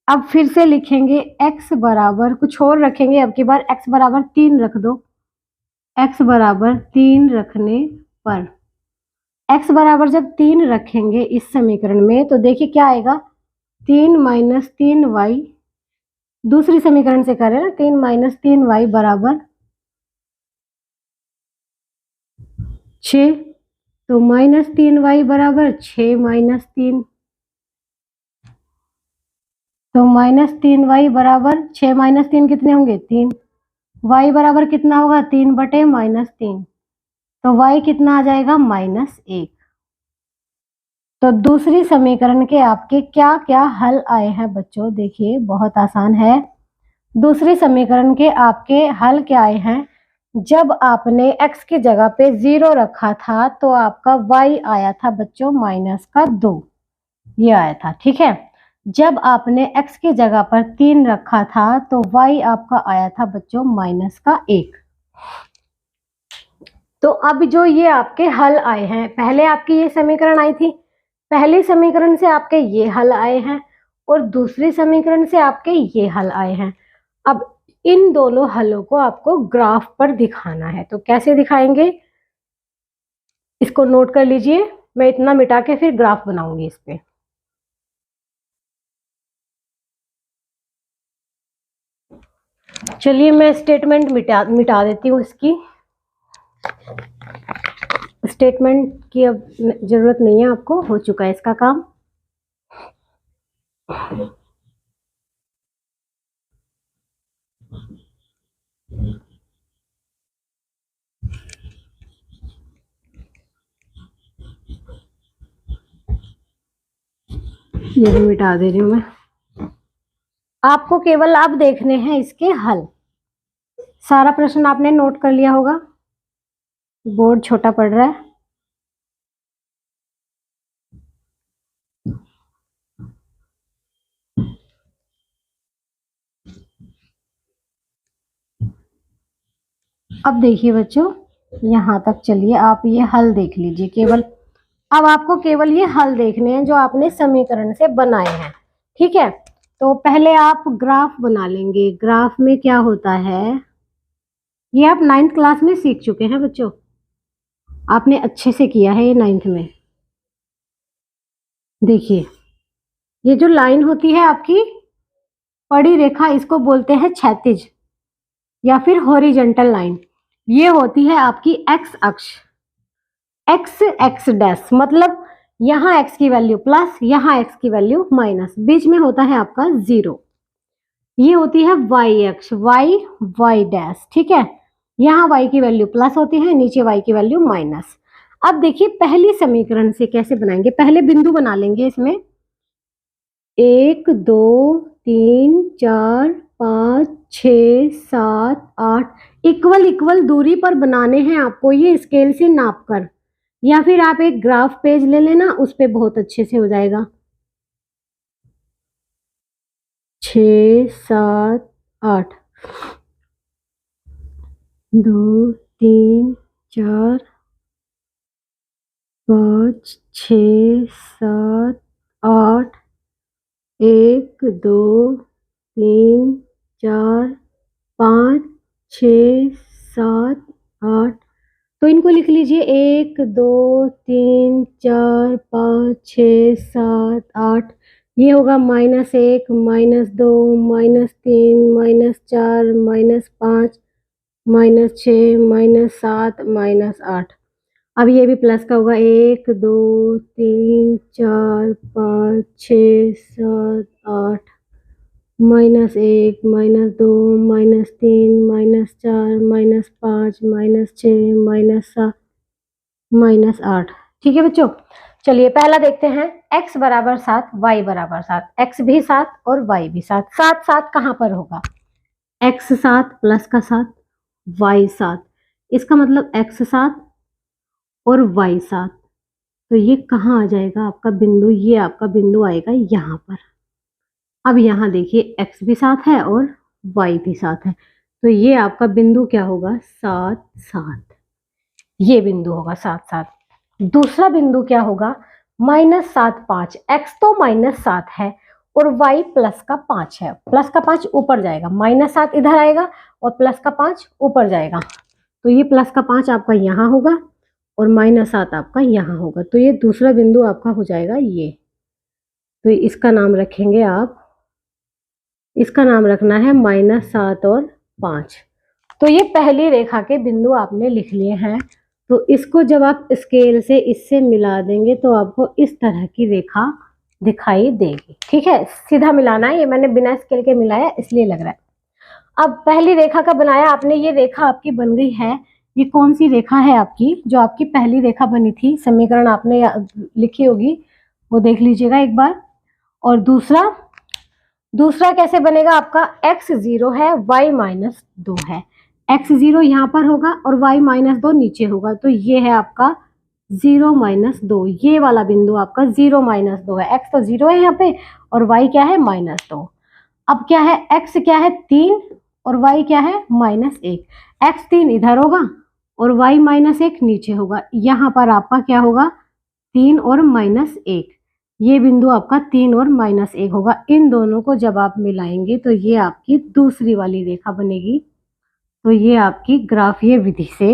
अब फिर से लिखेंगे x बराबर, कुछ और रखेंगे अब की बार, x बराबर 3 रख दो। x बराबर 3 रखने पर, x बराबर जब 3 रखेंगे इस समीकरण में तो देखिए क्या आएगा, 3 माइनस 3y, दूसरी समीकरण से करें ना, 3 माइनस 3y बराबर 6, तो माइनस 3y बराबर 6 माइनस 3, तो माइनस 3y बराबर 6 माइनस 3 कितने होंगे, 3। y बराबर कितना होगा, 3 बटे माइनस 3, तो y कितना आ जाएगा, -1। तो दूसरी समीकरण के आपके क्या क्या हल आए हैं बच्चों, देखिए बहुत आसान है। दूसरी समीकरण के आपके हल क्या आए हैं, जब आपने x की जगह पे 0 रखा था तो आपका y आया था बच्चों -2, ये आया था, ठीक है। जब आपने x की जगह पर 3 रखा था तो y आपका आया था बच्चों -1। तो अब जो ये आपके हल आए हैं, पहले आपकी ये समीकरण आई थी, पहली समीकरण से आपके ये हल आए हैं और दूसरी समीकरण से आपके ये हल आए हैं। अब इन दोनों हलों को आपको ग्राफ पर दिखाना है, तो कैसे दिखाएंगे, इसको नोट कर लीजिए। मैं इतना मिटा के फिर ग्राफ बनाऊंगी इस पे। चलिए मैं स्टेटमेंट मिटा देती हूँ इसकी, स्टेटमेंट की अब जरूरत नहीं है आपको, हो चुका है इसका काम। ये भी मिटा दे रही हूँ मैं। आपको केवल अब देखने हैं इसके हल। सारा प्रश्न आपने नोट कर लिया होगा, बोर्ड छोटा पड़ रहा है। अब देखिए बच्चों, यहाँ तक चलिए आप ये हल देख लीजिए केवल। अब आपको केवल ये हल देखने हैं जो आपने समीकरण से बनाए हैं, ठीक है। तो पहले आप ग्राफ बना लेंगे। ग्राफ में क्या होता है, ये आप 9th क्लास में सीख चुके हैं बच्चों, आपने अच्छे से किया है ये 9th में। देखिए ये जो लाइन होती है आपकी पड़ी रेखा, इसको बोलते हैं क्षैतिज या फिर हॉरिजॉन्टल लाइन। ये होती है आपकी एक्स अक्ष, एक्स डैश, मतलब यहाँ x की वैल्यू प्लस, यहाँ x की वैल्यू माइनस, बीच में होता है आपका 0। ये होती है y अक्ष, y डैश, ठीक है। यहाँ y की वैल्यू प्लस होती है, नीचे y की वैल्यू माइनस। अब देखिए पहली समीकरण से कैसे बनाएंगे, पहले बिंदु बना लेंगे इसमें, 1 2 3 4 5 6 7 8 इक्वल दूरी पर बनाने हैं आपको, ये स्केल से नाप कर, या फिर आप एक ग्राफ पेज ले लेना, उस पे बहुत अच्छे से हो जाएगा। 6 7 8 2 3 4 5 6 7 8 1 2 3 4 5 6 7 8, तो इनको लिख लीजिए 1 2 3 4 5 6 7 8। ये होगा -1 -2 -3 -4 -5 -6 -7 -8। अब ये भी प्लस का होगा, 1 2 3 4 5 6 7 8 -1 -2 -3 -4 -5 -6 -7 -8, ठीक है बच्चों। चलिए पहला देखते हैं, x बराबर 7 y बराबर 7, x भी 7 और y भी 7, 7 7 कहाँ पर होगा, x 7 प्लस का 7 y 7, इसका मतलब x 7 और y 7, तो ये कहाँ आ जाएगा आपका बिंदु, ये आपका बिंदु आएगा यहाँ पर। अब यहाँ देखिए x भी 7 है और y भी 7 है, तो ये आपका बिंदु क्या होगा, 7 7, ये बिंदु होगा 7 7। दूसरा बिंदु क्या होगा, -7 5, x तो -7 है और y प्लस का 5 है। प्लस का 5 ऊपर जाएगा, -7 इधर आएगा और प्लस का 5 ऊपर जाएगा। तो ये प्लस का 5 आपका यहाँ होगा और -7 आपका यहाँ होगा। तो ये दूसरा बिंदु आपका हो जाएगा ये। तो इसका नाम रखेंगे आप, इसका नाम रखना है -7 और 5। तो ये पहली रेखा के बिंदु आपने लिख लिए हैं। तो इसको जब आप स्केल से इससे मिला देंगे तो आपको इस तरह की रेखा दिखाई देगी। ठीक है, सीधा मिलाना है, ये मैंने बिना स्केल के मिलाया इसलिए लग रहा है। अब पहली रेखा का बनाया आपने, ये रेखा आपकी बन गई है। ये कौन सी रेखा है आपकी? जो आपकी पहली रेखा बनी थी, समीकरण आपने लिखी होगी वो देख लीजिएगा एक बार। और दूसरा कैसे बनेगा आपका? x 0 है, y -2 है। x 0 यहाँ पर होगा और y -2 नीचे होगा। तो ये है आपका 0 -2, ये वाला बिंदु आपका 0 -2 है। x तो 0 है यहाँ पे और y क्या है? -2। अब क्या है? x क्या है? 3 और y क्या है? -1। x 3 इधर होगा और y -1 नीचे होगा। यहाँ पर आपका क्या होगा? 3 और -1। ये बिंदु आपका 3 और -1 होगा। इन दोनों को जब आप मिलाएंगे तो ये आपकी दूसरी वाली रेखा बनेगी। तो ये आपकी ग्राफीय विधि से,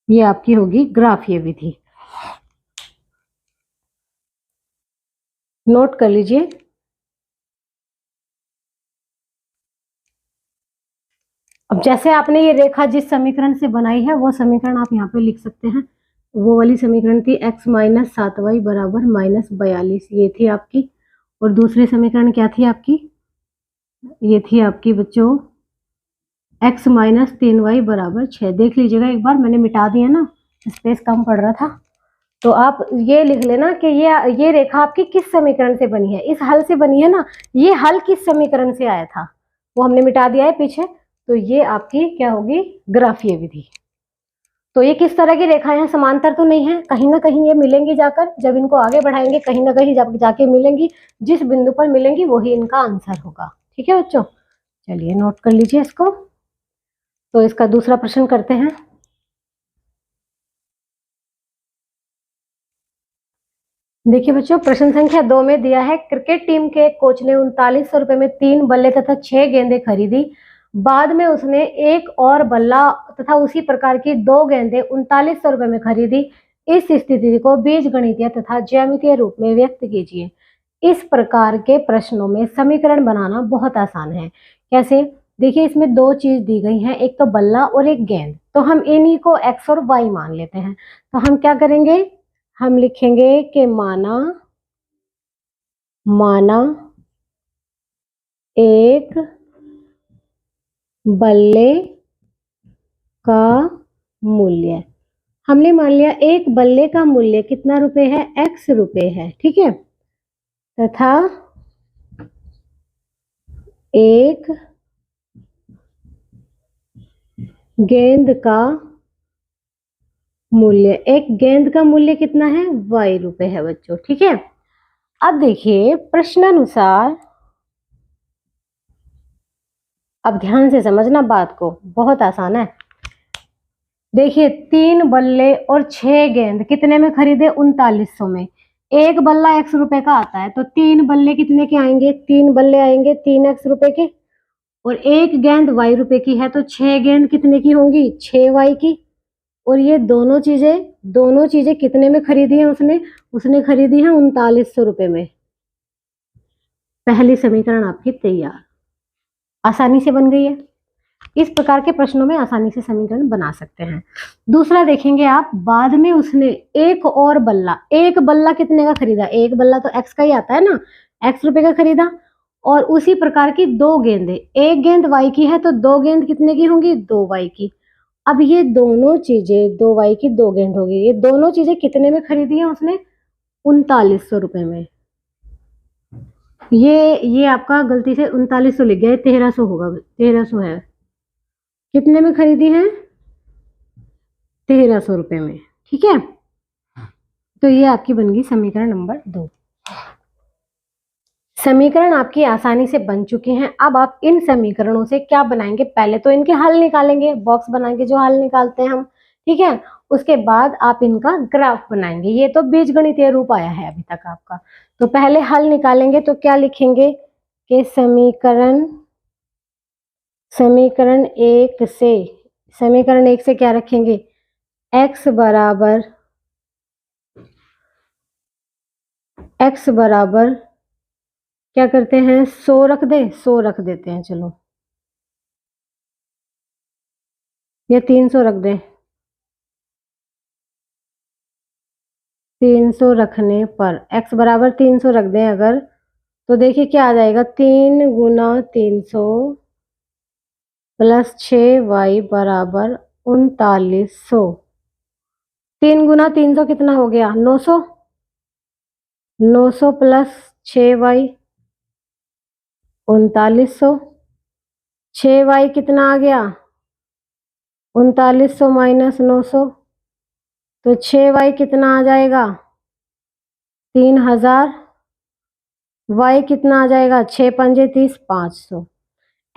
ये आपकी होगी ग्राफीय विधि। नोट कर लीजिए। अब जैसे आपने ये रेखा जिस समीकरण से बनाई है वो समीकरण आप यहाँ पे लिख सकते हैं। वो वाली समीकरण थी x - 7y बराबर -42, ये थी आपकी। और दूसरी समीकरण क्या थी आपकी? ये थी आपकी बच्चों x - 3y बराबर 6। देख लीजिएगा एक बार, मैंने मिटा दिया ना, स्पेस कम पड़ रहा था। तो आप ये लिख लेना कि ये रेखा आपकी किस समीकरण से बनी है? इस हल से बनी है ना। ये हल किस समीकरण से आया था वो हमने मिटा दिया है पीछे। तो ये आपकी क्या होगी? ग्राफीय विधि। तो ये किस तरह की रेखाएं हैं? समांतर तो नहीं है, कहीं ना कहीं ये मिलेंगी जाकर, जब इनको आगे बढ़ाएंगे कहीं ना कहीं जाके मिलेंगी। जिस बिंदु पर मिलेंगी वही इनका आंसर होगा। ठीक है बच्चों, चलिए नोट कर लीजिए इसको। तो इसका दूसरा प्रश्न करते हैं। देखिए बच्चों, प्रश्न संख्या 2 में दिया है, क्रिकेट टीम के कोच ने 3900 रुपए में 3 बल्ले तथा 6 गेंदें खरीदी। बाद में उसने एक और बल्ला तथा उसी प्रकार की 2 गेंदें 3900 रुपए में खरीदी। इस स्थिति को बीजगणितीय तथा ज्यामितीय रूप में व्यक्त कीजिए। इस प्रकार के प्रश्नों में समीकरण बनाना बहुत आसान है। कैसे? देखिए, इसमें 2 चीज दी गई हैं, एक तो बल्ला और एक गेंद। तो हम इन्हीं को x और y मान लेते हैं। तो हम क्या करेंगे? हम लिखेंगे कि माना एक बल्ले का मूल्य, हमने मान लिया एक बल्ले का मूल्य कितना रुपए है? x रुपए है। ठीक है, तथा एक गेंद का मूल्य, एक गेंद का मूल्य कितना है? y रुपए है बच्चों। ठीक है, अब देखिए प्रश्नानुसार, अब ध्यान से समझना बात को, बहुत आसान है। देखिए 3 बल्ले और 6 गेंद कितने में खरीदे? 3900 में। एक बल्ला x रुपए का आता है तो 3 बल्ले कितने के आएंगे? 3 बल्ले आएंगे 3x रुपए के। और एक गेंद y रुपए की है तो 6 गेंद कितने की होंगी? 6y की। और ये दोनों चीजें कितने में खरीदी है उसने खरीदी है 3900 रुपए में। पहली समीकरण आपकी तैयार, आसानी से बन गई है। इस प्रकार के प्रश्नों में आसानी से समीकरण बना सकते हैं। दूसरा देखेंगे आप, बाद में उसने एक और बल्ला, एक बल्ला कितने का खरीदा? एक बल्ला तो x का ही आता है ना, x रुपए का खरीदा। और उसी प्रकार की 2 गेंदें, एक गेंद y की है तो 2 गेंद कितने की होंगी? 2y की। अब ये दोनों चीजें, 2y की 2 गेंद होगी, ये दोनों चीजें कितने में खरीदी है उसने? 3900 रुपए में। ये आपका गलती से 3900 लिख गया, 1300 होगा, 1300 है। कितने में खरीदी है? 1300 रुपए में। ठीक है, तो ये आपकी बन गई समीकरण नंबर 2। समीकरण आपकी आसानी से बन चुके हैं। अब आप इन समीकरणों से क्या बनाएंगे? पहले तो इनके हल निकालेंगे, बॉक्स बनाएंगे जो हल निकालते हैं हम। ठीक है, उसके बाद आप इनका ग्राफ बनाएंगे। ये तो बीजगणितीय रूप आया है अभी तक आपका। तो पहले हल निकालेंगे तो क्या लिखेंगे कि समीकरण एक से क्या रखेंगे, x बराबर क्या करते हैं, 100 रख दें, 100 रख देते हैं, चलो ये 300 रख दें। 300 रखने पर x बराबर 300 रख दें अगर, तो देखिए क्या आ जाएगा, 3 गुना 300 प्लस 6y बराबर 3900। 3 गुना 300 कितना हो गया, 900। 900 प्लस 6y 3900। 6y कितना आ गया, 3900 माइनस 900, तो 6y कितना आ जाएगा, 3000। y कितना आ जाएगा, 6 पंजे 30, 500।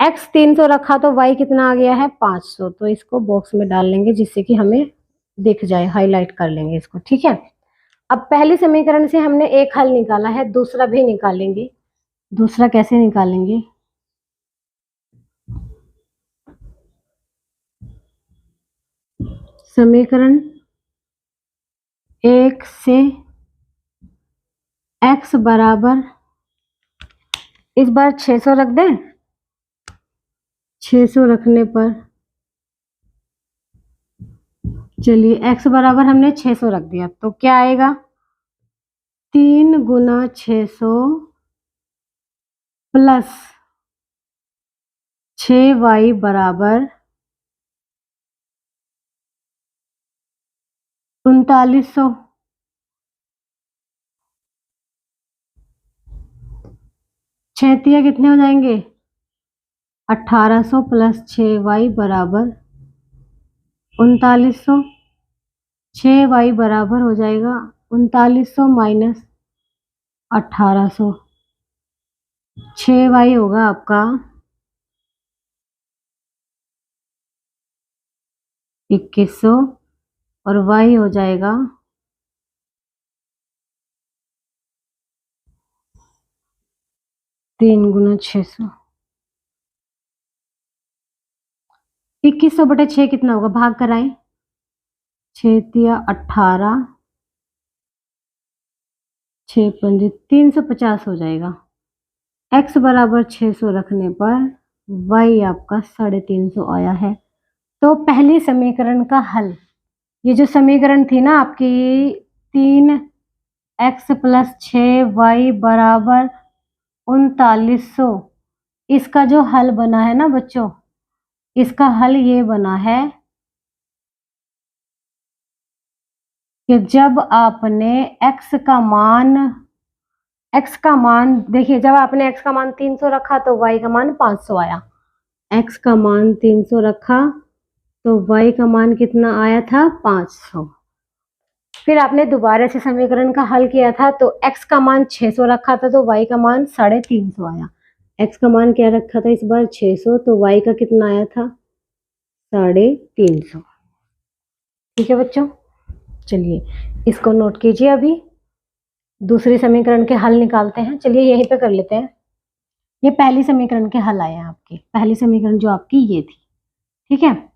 x 300 रखा तो y कितना आ गया है, 500। तो इसको बॉक्स में डाल लेंगे जिससे कि हमें दिख जाए, हाईलाइट कर लेंगे इसको, ठीक है। अब पहली समीकरण से हमने एक हल निकाला है, दूसरा भी निकालेंगे। दूसरा कैसे निकालेंगे, समीकरण एक से x बराबर, इस बार 600 रख दें। 600 रखने पर चलिए x बराबर हमने 600 रख दिया तो क्या आएगा, 3 गुना 600 प्लस 6y बराबर 3900। 6 तिया कितने हो जाएंगे, 1800 प्लस 6y बराबर 3900। 6y बराबर हो जाएगा 3900 माइनस 1800। 6y होगा आपका 2100 और y हो जाएगा 3 गुना 600। 2100 बटे 6 कितना होगा, भाग कराएं। 6 तिया 18, 6 पंजे 350 हो जाएगा। x बराबर 600 रखने पर y आपका 350 आया है। तो पहली समीकरण का हल, ये जो समीकरण थी ना आपकी 3x प्लस 6y बराबर 3900, इसका जो हल बना है ना बच्चों, इसका हल ये बना है कि जब आपने x का मान देखिए, जब आपने x का मान 300 रखा तो y का मान 500 आया। x का मान 300 रखा तो y का मान कितना आया था, 500। फिर आपने दोबारा से समीकरण का हल किया था तो x का मान 600 रखा था तो y का मान 350 आया। x का मान क्या रखा था इस बार, 600, तो y का कितना आया था, 350। ठीक है बच्चों, चलिए इसको नोट कीजिए। अभी दूसरी समीकरण के हल निकालते हैं, चलिए यहीं पे कर लेते हैं। ये पहली समीकरण के हल आए हैं आपके, पहली समीकरण जो आपकी ये थी, ठीक है।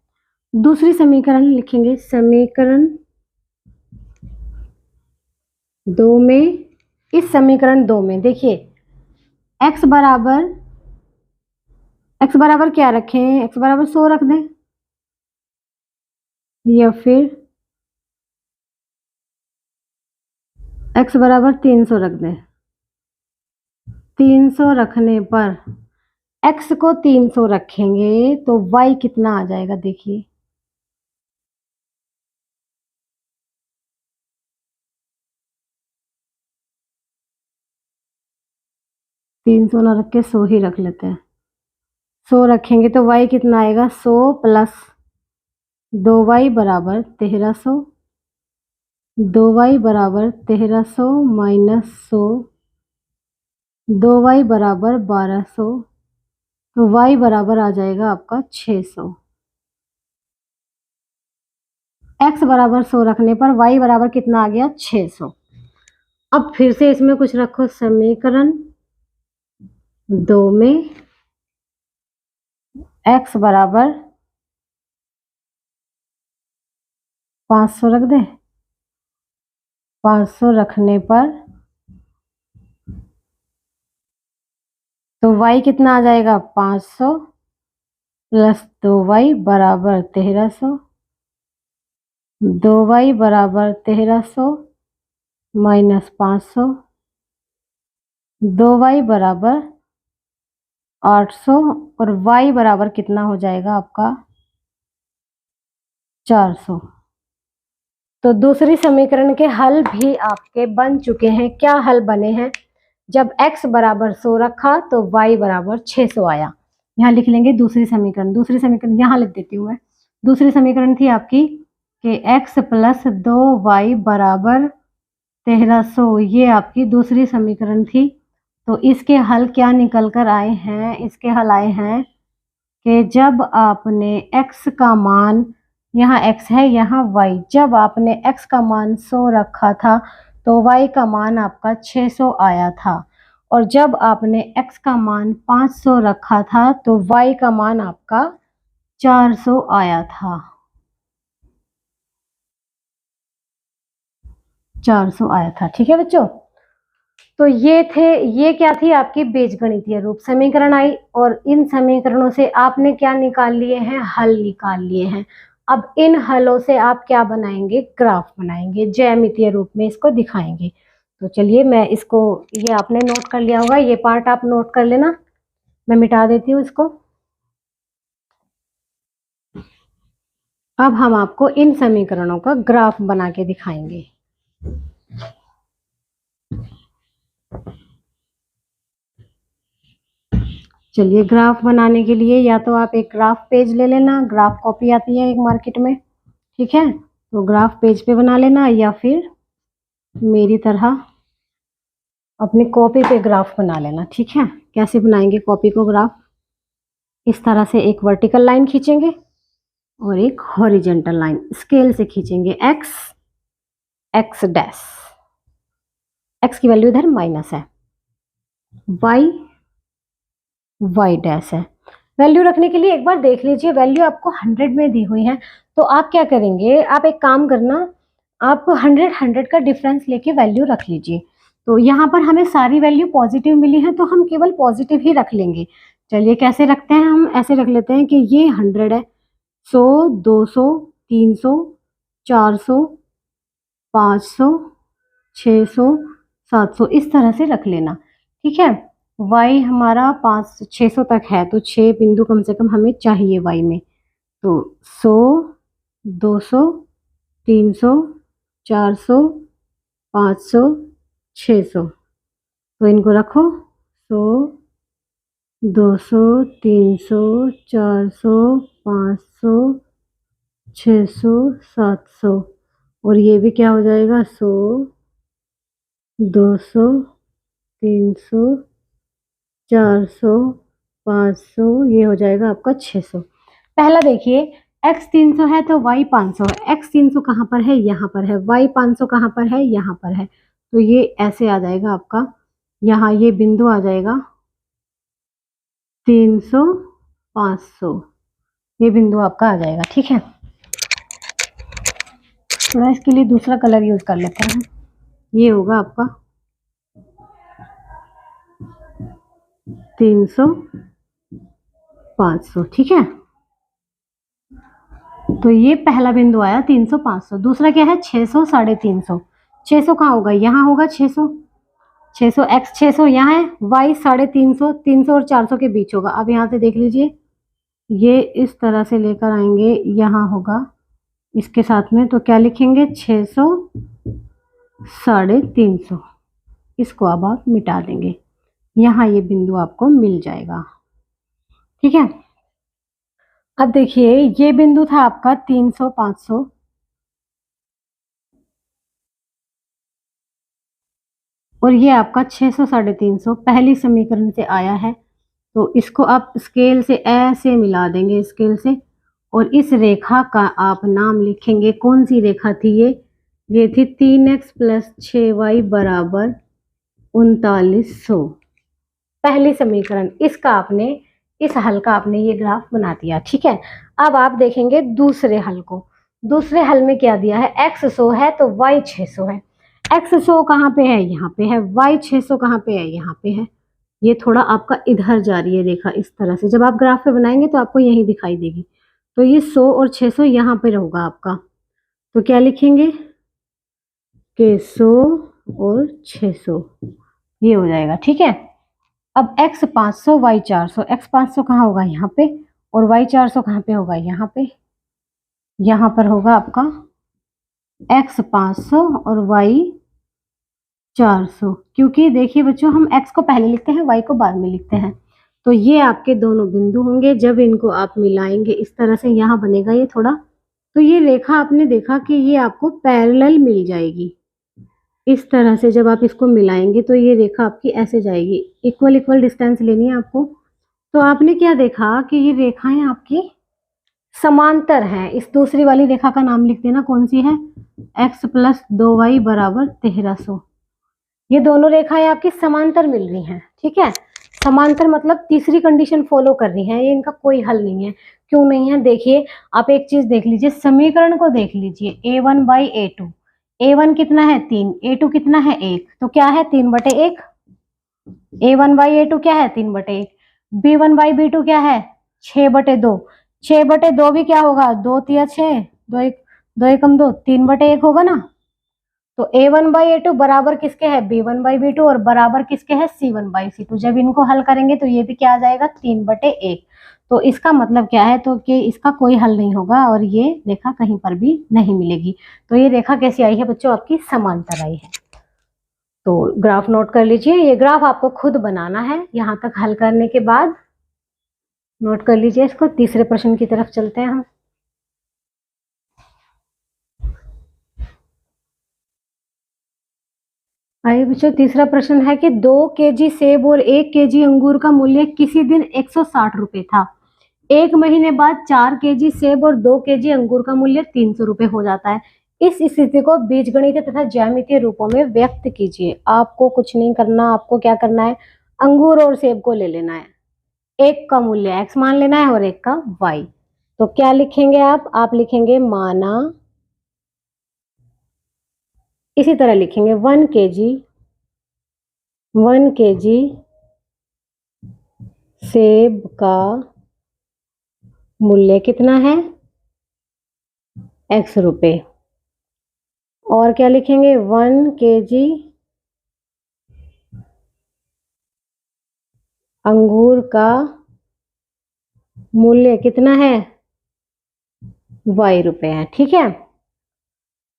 दूसरी समीकरण लिखेंगे, समीकरण 2 में, इस समीकरण 2 में देखिए x बराबर क्या रखें, x बराबर 100 रख दें, या फिर x बराबर 300 रख दें। 300 रखने पर x को 300 रखेंगे तो y कितना आ जाएगा, देखिए 300 ना रख के 100 ही रख लेते हैं। 100 रखेंगे तो y कितना आएगा, 100 प्लस 2y बराबर 1300। 2y बराबर 1300 माइनस 100, 2y बराबर 1200, तो y बराबर आ जाएगा आपका 600। x बराबर 100 रखने पर y बराबर कितना आ गया 600। अब फिर से इसमें कुछ रखो, समीकरण 2 में x बराबर 500 रख दे। 500 रखने पर तो y कितना आ जाएगा 500 प्लस 2y बराबर 1300। 2y बराबर 1300 माइनस 500। 2y बराबर 800 और y बराबर कितना हो जाएगा आपका 400। तो दूसरी समीकरण के हल भी आपके बन चुके हैं। क्या हल बने हैं? जब x बराबर 100 रखा तो y बराबर 600 आया। यहाँ लिख लेंगे दूसरी समीकरण। दूसरी समीकरण यहाँ लिख देती हूँ मैं। दूसरी समीकरण थी आपकी कि x प्लस 2y बराबर 1300, ये आपकी दूसरी समीकरण थी। तो इसके हल क्या निकल कर आए हैं? इसके हल आए हैं कि जब आपने x का मान, यहाँ x है यहाँ y, जब आपने x का मान 100 रखा था तो y का मान आपका 600 आया था, और जब आपने x का मान 500 रखा था तो y का मान आपका 400 आया था। 400 आया था। ठीक है बच्चों, तो ये क्या थी आपकी बीजगणितीय रूप समीकरण आई, और इन समीकरणों से आपने क्या निकाल लिए हैं? हल निकाल लिए हैं। अब इन हलों से आप क्या बनाएंगे? ग्राफ बनाएंगे, ज्यामितीय रूप में इसको दिखाएंगे। तो चलिए मैं इसको, ये आपने नोट कर लिया होगा, ये पार्ट आप नोट कर लेना, मैं मिटा देती हूँ इसको। अब हम आपको इन समीकरणों का ग्राफ बना के दिखाएंगे। चलिए, ग्राफ बनाने के लिए या तो आप एक ग्राफ पेज ले लेना, ग्राफ कॉपी आती है एक मार्केट में, ठीक है, तो ग्राफ पेज पे बना लेना, या फिर मेरी तरह अपनी कॉपी पे ग्राफ बना लेना। ठीक है, कैसे बनाएंगे कॉपी को ग्राफ? इस तरह से एक वर्टिकल लाइन खींचेंगे और एक हॉरिजॉन्टल लाइन स्केल से खींचेंगे। एक्स डैश, एक्स की वैल्यू इधर माइनस है, वाई डैश है। वैल्यू रखने के लिए एक बार देख लीजिए, वैल्यू आपको 100 में दी हुई है, तो आप क्या करेंगे? आप एक काम करना, आप 100 का डिफरेंस लेके वैल्यू रख लीजिए। तो यहाँ पर हमें सारी वैल्यू पॉजिटिव मिली है तो हम केवल पॉजिटिव ही रख लेंगे। चलिए कैसे रखते हैं? हम ऐसे रख लेते हैं कि ये 100 है, 100, 200, 300, 400, 500, 600, 700, इस तरह से रख लेना। ठीक है, y हमारा 600 तक है तो 6 बिंदु कम से कम हमें चाहिए y में। तो 100, 200, 300, 400, 500, 600, तो इनको रखो 100, 200, 300, 400, 500, 600, 700, और ये भी क्या हो जाएगा? 100, 200, 300, 400, 500, ये हो जाएगा आपका 600। पहला देखिए, x 300 है तो y 500 है। x 300 कहाँ पर है? यहाँ पर है। y 500 कहाँ पर है? यहाँ पर है। तो ये ऐसे आ जाएगा आपका, यहाँ ये बिंदु आ जाएगा 300, 500, ये बिंदु आपका आ जाएगा। ठीक है, थोड़ा इसके लिए दूसरा कलर यूज कर लेते हैं। ये होगा आपका 300, 500। ठीक है, तो ये पहला बिंदु आया 300, 500। दूसरा क्या है? 600, 350। 600 कहाँ होगा? यहाँ होगा 600। 600 x 600 यहाँ है, y 350, 300 और 400 के बीच होगा। अब यहाँ से देख लीजिए, ये इस तरह से लेकर आएंगे, यहाँ होगा इसके साथ में, तो क्या लिखेंगे? 600, 350। इसको अब आप मिटा देंगे, यहाँ ये बिंदु आपको मिल जाएगा। ठीक है, अब देखिए ये बिंदु था आपका 300, 500, और ये आपका 600, 350 पहली समीकरण से आया है। तो इसको आप स्केल से ऐसे मिला देंगे, स्केल से, और इस रेखा का आप नाम लिखेंगे। कौन सी रेखा थी ये थी 3x + 6y = 3900। पहली समीकरण, इसका आपने, इस हल का आपने ये ग्राफ बना दिया। ठीक है, अब आप देखेंगे दूसरे हल को। दूसरे हल में क्या दिया है, x 100 है तो y 600 है। x 100 कहाँ पे है, यहाँ पे है। y 600 कहाँ पे है, यहाँ पे है। ये थोड़ा आपका इधर जा रही है रेखा इस तरह से। जब आप ग्राफ पे बनाएंगे तो आपको यही दिखाई देगी। तो ये 100 और 600 यहाँ पे होगा आपका। तो क्या लिखेंगे कि 100 और 600 ये हो जाएगा। ठीक है, अब x 500 y 400, x 500 कहाँ होगा, यहाँ पे, और y 400 कहाँ पे होगा, यहाँ पे। यहाँ पर होगा आपका x 500 और y 400, क्योंकि देखिए बच्चों हम x को पहले लिखते हैं, y को बाद में लिखते हैं। तो ये आपके दोनों बिंदु होंगे। जब इनको आप मिलाएंगे इस तरह से, यहाँ बनेगा ये थोड़ा, तो ये रेखा आपने देखा कि ये आपको पैरेलल मिल जाएगी इस तरह से। जब आप इसको मिलाएंगे तो ये रेखा आपकी ऐसे जाएगी। इक्वल इक्वल डिस्टेंस लेनी है आपको। तो आपने क्या देखा कि ये रेखाएं आपकी समांतर हैं। इस दूसरी वाली रेखा का नाम लिख देना, कौन सी है, x + 2y = 1300। ये दोनों रेखाएं आपकी समांतर मिल रही हैं। ठीक है, समांतर मतलब तीसरी कंडीशन फॉलो कर रही हैं। ये इनका कोई हल नहीं है। क्यों नहीं है, देखिए आप एक चीज देख लीजिए, समीकरण को देख लीजिए। a1/a2, a1 कितना है 3, a2 कितना है 1, तो क्या है 3/1। a1/a2 क्या है 3/1। b1/b2 क्या है 6/2। 6/2 भी क्या होगा, 2 × 6, 2 × 2 3/1 होगा ना। तो a1/a2 बराबर किसके है, b1/b2, और बराबर किसके है, c1/c2। जब इनको हल करेंगे तो ये भी क्या आ जाएगा 3/1। तो इसका मतलब क्या है, तो कि इसका कोई हल नहीं होगा और ये रेखा कहीं पर भी नहीं मिलेगी। तो ये रेखा कैसी आई है बच्चों, आपकी समांतर आई है। तो ग्राफ नोट कर लीजिए। ये ग्राफ आपको खुद बनाना है। यहाँ तक हल करने के बाद नोट कर लीजिए इसको। तीसरे प्रश्न की तरफ चलते हैं हम। आइए बच्चों, तीसरा प्रश्न है कि 2 केजी सेब और 1 केजी अंगूर का मूल्य किसी दिन 160 रुपए था। एक महीने बाद 4 केजी सेब और 2 केजी अंगूर का मूल्य 300 रुपए हो जाता है। इस स्थिति को बीजगणितीय तथा ज्यामितीय रूपों में व्यक्त कीजिए। आपको कुछ नहीं करना, आपको क्या करना है, अंगूर और सेब को ले लेना है। एक का मूल्य x मान लेना है और एक का y। तो क्या लिखेंगे आप लिखेंगे माना, इसी तरह लिखेंगे 1 केजी सेब का मूल्य कितना है, x रुपए। और क्या लिखेंगे, 1 केजी अंगूर का मूल्य कितना है, y रुपए है। ठीक है,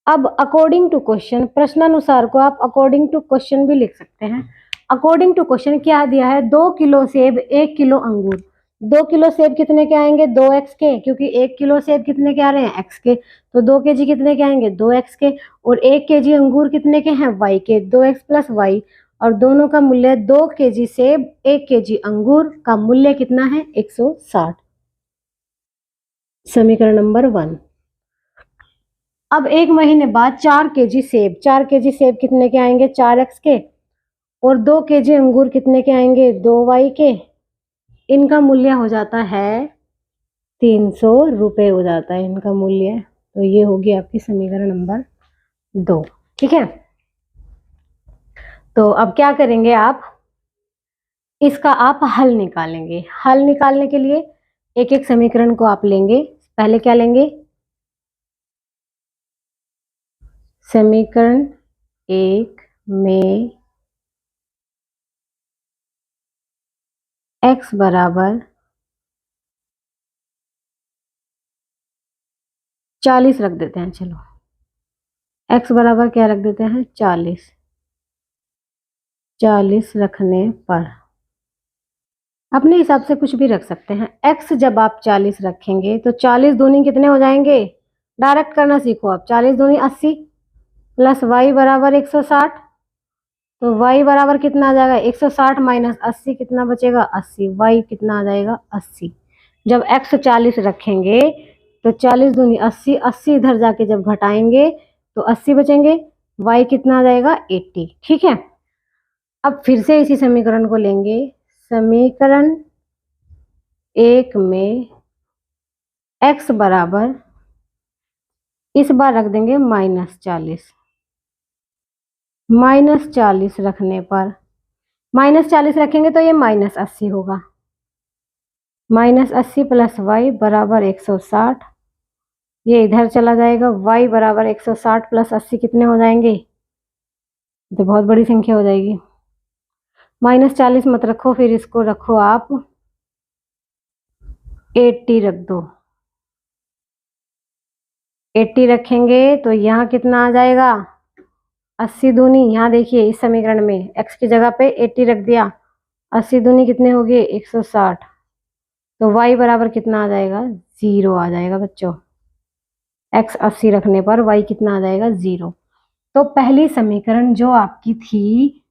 अब अकॉर्डिंग टू क्वेश्चन, प्रश्नानुसार को आप अकॉर्डिंग टू क्वेश्चन भी लिख सकते हैं। अकॉर्डिंग टू क्वेश्चन क्या दिया है, 2 किलो सेब 1 किलो अंगूर। 2 किलो सेब कितने के आएंगे, 2x के, क्योंकि 1 किलो सेब कितने के आ रहे हैं, x के। तो 2 केजी कितने के आएंगे, 2x के। और 1 केजी अंगूर कितने के हैं, y के, 2x + y। और दोनों का मूल्य 2 केजी सेब 1 केजी अंगूर का मूल्य कितना है, 160। समीकरण नंबर 1। अब एक महीने बाद 4 केजी सेब, 4 केजी सेब कितने के आएंगे, 4x के। और 2 केजी अंगूर कितने के आएंगे, 2y के। इनका मूल्य हो जाता है 300 रुपए हो जाता है इनका मूल्य। तो ये होगी आपकी समीकरण नंबर 2। ठीक है, तो अब क्या करेंगे आप, इसका आप हल निकालेंगे। हल निकालने के लिए एक एक समीकरण को आप लेंगे। पहले क्या लेंगे, समीकरण 1 में x बराबर 40 रख देते हैं। चलो x बराबर क्या रख देते हैं, 40 रखने पर अपने हिसाब से कुछ भी रख सकते हैं। x जब आप 40 रखेंगे तो 40 दूनी कितने हो जाएंगे, डायरेक्ट करना सीखो आप। 40 दूनी 80 प्लस y बराबर 160। तो y बराबर कितना आ जाएगा, 160 माइनस 80 कितना बचेगा, 80। y कितना आ जाएगा, 80। जब x 40 रखेंगे तो 40 दूनी 80, 80 इधर जाके जब घटाएंगे तो 80 बचेंगे, y कितना आ जाएगा 80। ठीक है, अब फिर से इसी समीकरण को लेंगे। समीकरण 1 में x बराबर, इस बार रख देंगे -40। -40 रखने पर, -40 रखेंगे तो ये -80 होगा। -80 प्लस y बराबर 160, ये इधर चला जाएगा। y बराबर 160 प्लस 80 कितने हो जाएंगे? तो बहुत बड़ी संख्या हो जाएगी। -40 मत रखो, फिर इसको रखो आप 80 रख दो। 80 रखेंगे तो यहाँ कितना आ जाएगा? 80 दूनी, यहाँ देखिए इस समीकरण में x की जगह पे 80 रख दिया, 80 दूनी कितने हो गए? 160। तो y बराबर कितना आ जाएगा? 0 आ जाएगा बच्चों। x 80 रखने पर y कितना आ जाएगा? 0। तो पहली समीकरण जो आपकी थी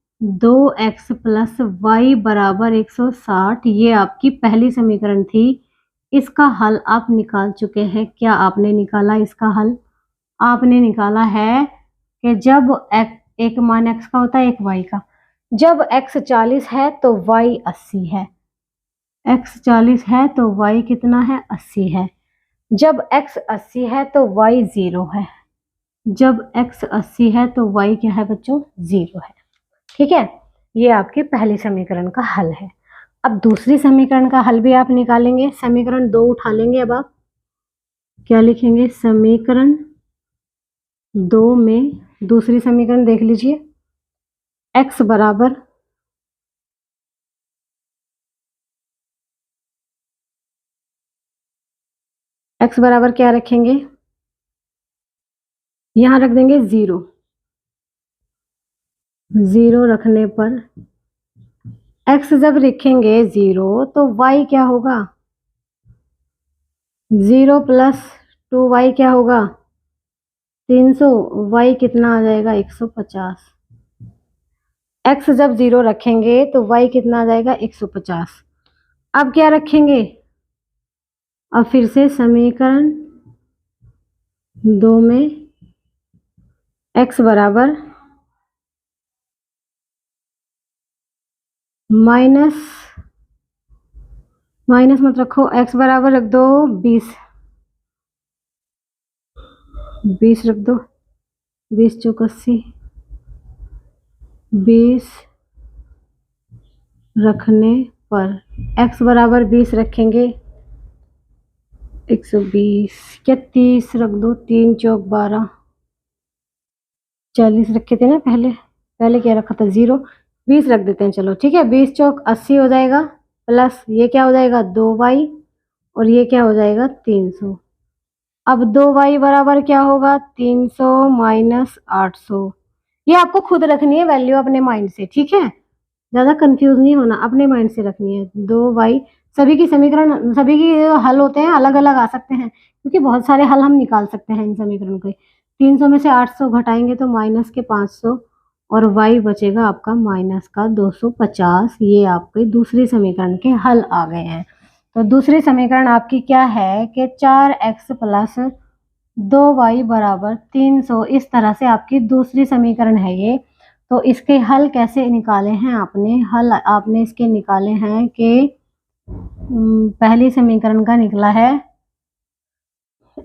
2x प्लस वाई बराबर 160, ये आपकी पहली समीकरण थी। इसका हल आप निकाल चुके हैं। क्या आपने निकाला इसका हल? आपने निकाला है कि जब एक मान x का होता है, एक y का। जब x 40 है तो y 80 है। x 40 है तो y कितना है? 80 है। जब x 80 है तो y 0 है। जब x 80 है तो y क्या है बच्चों? 0 है। ठीक है, ये आपके पहली समीकरण का हल है। अब दूसरी समीकरण का हल भी आप निकालेंगे। समीकरण 2 उठा लेंगे। अब आप क्या लिखेंगे? समीकरण 2 में दूसरी समीकरण देख लीजिए। x बराबर, x बराबर क्या रखेंगे? यहां रख देंगे 0। 0 रखने पर x जब लिखेंगे 0 तो y क्या होगा? 0 प्लस 2y क्या होगा? 300। y कितना आ जाएगा? 150। x जब 0 रखेंगे तो y कितना आ जाएगा? 150। अब क्या रखेंगे? अब फिर से समीकरण 2 में x बराबर माइनस मत रखो, x बराबर रख दो 20। 20 रख दो, 20 चौक 80। 20 रखने पर x बराबर 20 रखेंगे, 120 क्या 30 रख दो, 3 चौक 12। 40 रखे थे ना पहले क्या रखा था? 0। 20 रख देते हैं, चलो ठीक है। 20 चौक 80 हो जाएगा, प्लस ये क्या हो जाएगा? 2y, और ये क्या हो जाएगा? 300। अब 2y बराबर क्या होगा? 300 माइनस 800। ये आपको खुद रखनी है वैल्यू अपने माइंड से, ठीक है? ज्यादा कंफ्यूज नहीं होना, अपने माइंड से रखनी है। 2y, सभी की समीकरण, सभी की हल होते हैं अलग अलग आ सकते हैं, क्योंकि बहुत सारे हल हम निकाल सकते हैं इन समीकरण के। 300 में से 800 घटाएंगे तो माइनस के 500, और y बचेगा आपका माइनस का 250। ये आपके दूसरी समीकरण के हल आ गए हैं। तो दूसरी समीकरण आपकी क्या है कि 4x प्लस 2y बराबर 300, इस तरह से आपकी दूसरी समीकरण है ये। तो इसके हल कैसे निकाले हैं आपने? हल आपने इसके निकाले हैं कि पहली समीकरण का निकला है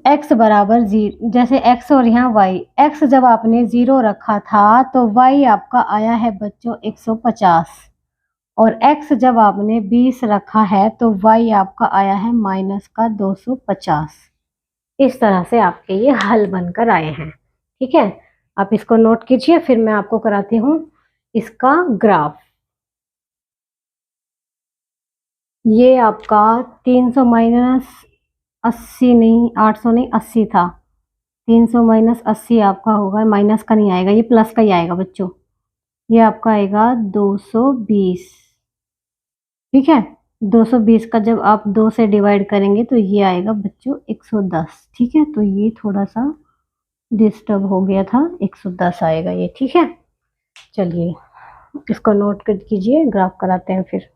x बराबर 0, जैसे x और यहाँ y। x जब आपने 0 रखा था तो y आपका आया है बच्चों 150, और x जब आपने 20 रखा है तो y आपका आया है माइनस का 250। इस तरह से आपके ये हल बनकर आए हैं। ठीक है, आप इसको नोट कीजिए, फिर मैं आपको कराती हूँ इसका ग्राफ। ये आपका 300 माइनस 80 नहीं, 800 नहीं, 80 था। 300 माइनस 80 आपका होगा, माइनस का नहीं आएगा, ये प्लस का ही आएगा बच्चों। ये आपका आएगा 220। ठीक है, 220 का जब आप 2 से डिवाइड करेंगे तो ये आएगा बच्चों 110। ठीक है, तो ये थोड़ा सा डिस्टर्ब हो गया था, 110 आएगा ये। ठीक है, चलिए इसको नोट कर कीजिए, ग्राफ कराते हैं फिर।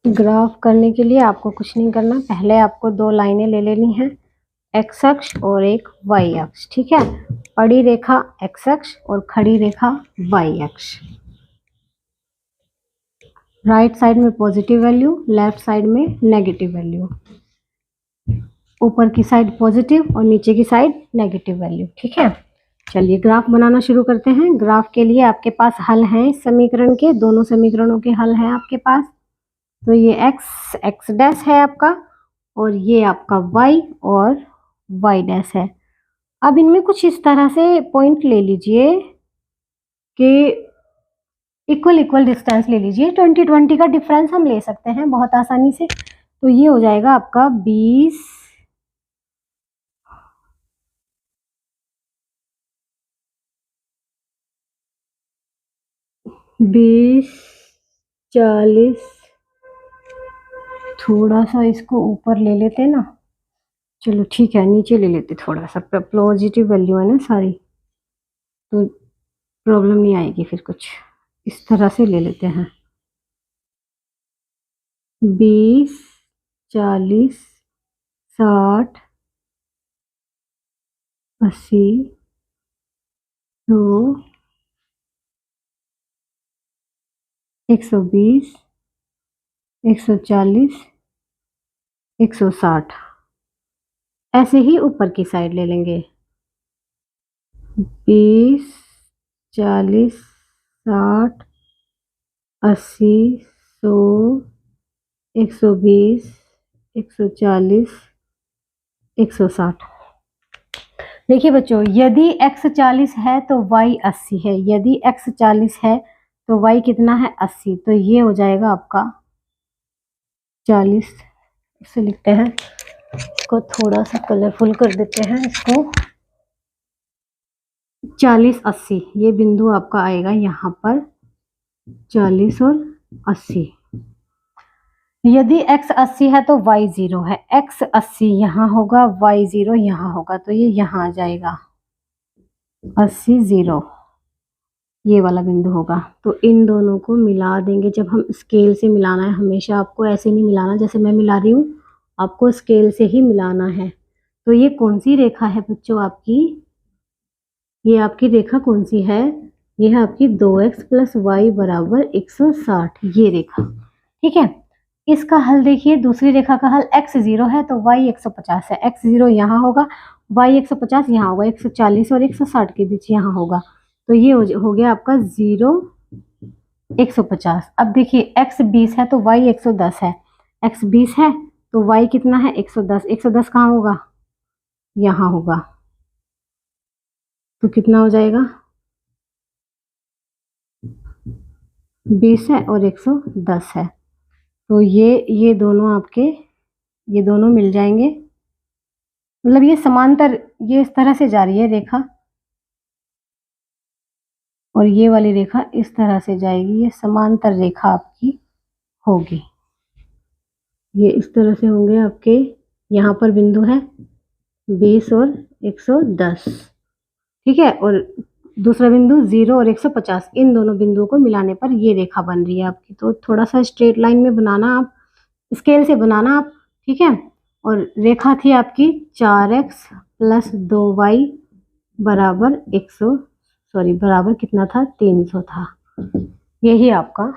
ग्राफ करने के लिए आपको कुछ नहीं करना, पहले आपको दो लाइनें ले लेनी है, एक्स अक्ष और एक वाई अक्ष। ठीक है, बड़ी रेखा एक्स अक्ष और खड़ी रेखा वाई अक्ष। राइट साइड में पॉजिटिव वैल्यू, लेफ्ट साइड में नेगेटिव वैल्यू। ऊपर की साइड पॉजिटिव और नीचे की साइड नेगेटिव वैल्यू। ठीक है, चलिए ग्राफ बनाना शुरू करते हैं। ग्राफ के लिए आपके पास हल हैं इस समीकरण के, दोनों समीकरणों के हल हैं आपके पास। तो ये एक्स डैश है आपका और ये आपका वाई और वाई डैश है। अब इनमें कुछ इस तरह से पॉइंट ले लीजिए कि इक्वल डिस्टेंस ले लीजिए। 20-20 का डिफरेंस हम ले सकते हैं बहुत आसानी से। तो ये हो जाएगा आपका 20 40, थोड़ा सा इसको ऊपर ले लेते ना, चलो ठीक है नीचे ले लेते, थोड़ा सा पॉजिटिव वैल्यू है ना सारी, तो प्रॉब्लम नहीं आएगी फिर कुछ। इस तरह से ले लेते हैं 20, 40, 60, 80, 100, 120, 140, 160। ऐसे ही ऊपर की साइड ले लेंगे 20, 40, 60, 80, 100, 120, 140, 160। देखिए बच्चों, यदि x 40 है तो y 80 है, यदि x 40 है तो y कितना है 80, तो ये हो जाएगा आपका 40। इसे लिखते हैं, इसको थोड़ा सा कलरफुल कर देते हैं इसको। 40, 80 ये बिंदु आपका आएगा यहाँ पर, 40 और 80। यदि x 80 है तो y 0 है, x 80 यहाँ होगा, y 0 यहाँ होगा, तो ये यहाँ आ जाएगा 80, 0 ये वाला बिंदु होगा। तो इन दोनों को मिला देंगे। जब हम स्केल से मिलाना है, हमेशा आपको ऐसे नहीं मिलाना जैसे मैं मिला रही हूँ, आपको स्केल से ही मिलाना है। तो ये कौन सी रेखा है बच्चों आपकी, ये आपकी रेखा कौन सी है, ये है आपकी 2x + y = 160, ये रेखा। ठीक है, इसका हल देखिए, दूसरी रेखा का हल x 0 है तो y 150 है, x 0 यहाँ होगा, y 150 यहाँ होगा, 140 और 160 के बीच यहाँ होगा। तो ये हो गया आपका 0, 150। अब देखिए x 20 है तो y 110 है, x 20 है तो y कितना है 110, 110 कहाँ होगा, यहाँ होगा। तो कितना हो जाएगा, 20 है और 110 है। तो ये दोनों आपके, ये दोनों मिल जाएंगे, मतलब ये समांतर, ये इस तरह से जा रही है रेखा और ये वाली रेखा इस तरह से जाएगी, ये समांतर रेखा आपकी होगी। ये इस तरह से होंगे आपके, यहाँ पर बिंदु है 20 और 110। ठीक है, और दूसरा बिंदु 0 और 150, इन दोनों बिंदुओं को मिलाने पर ये रेखा बन रही है आपकी। तो थोड़ा सा स्ट्रेट लाइन में बनाना, आप स्केल से बनाना आप। ठीक है, और रेखा थी आपकी 4x + 2y बराबर 100, सॉरी बराबर कितना था, 300 था। यही आपका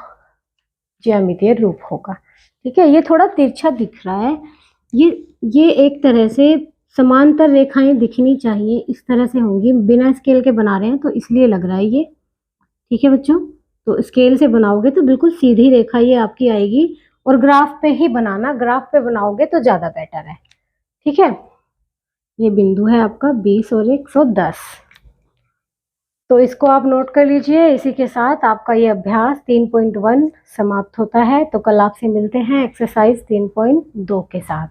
ज्यामितीय रूप होगा। ठीक है, ये थोड़ा तिरछा दिख रहा है, ये एक तरह से समांतर रेखाएं दिखनी चाहिए, इस तरह से होंगी, बिना स्केल के बना रहे हैं तो इसलिए लग रहा है ये। ठीक है बच्चों, तो स्केल से बनाओगे तो बिल्कुल सीधी रेखा ये आपकी आएगी, और ग्राफ पे ही बनाना, ग्राफ पे बनाओगे तो ज्यादा बेटर है। ठीक है, ये बिंदु है आपका 20 और 110। तो इसको आप नोट कर लीजिए। इसी के साथ आपका ये अभ्यास 3.1 समाप्त होता है। तो कल आपसे मिलते हैं एक्सरसाइज 3.2 के साथ।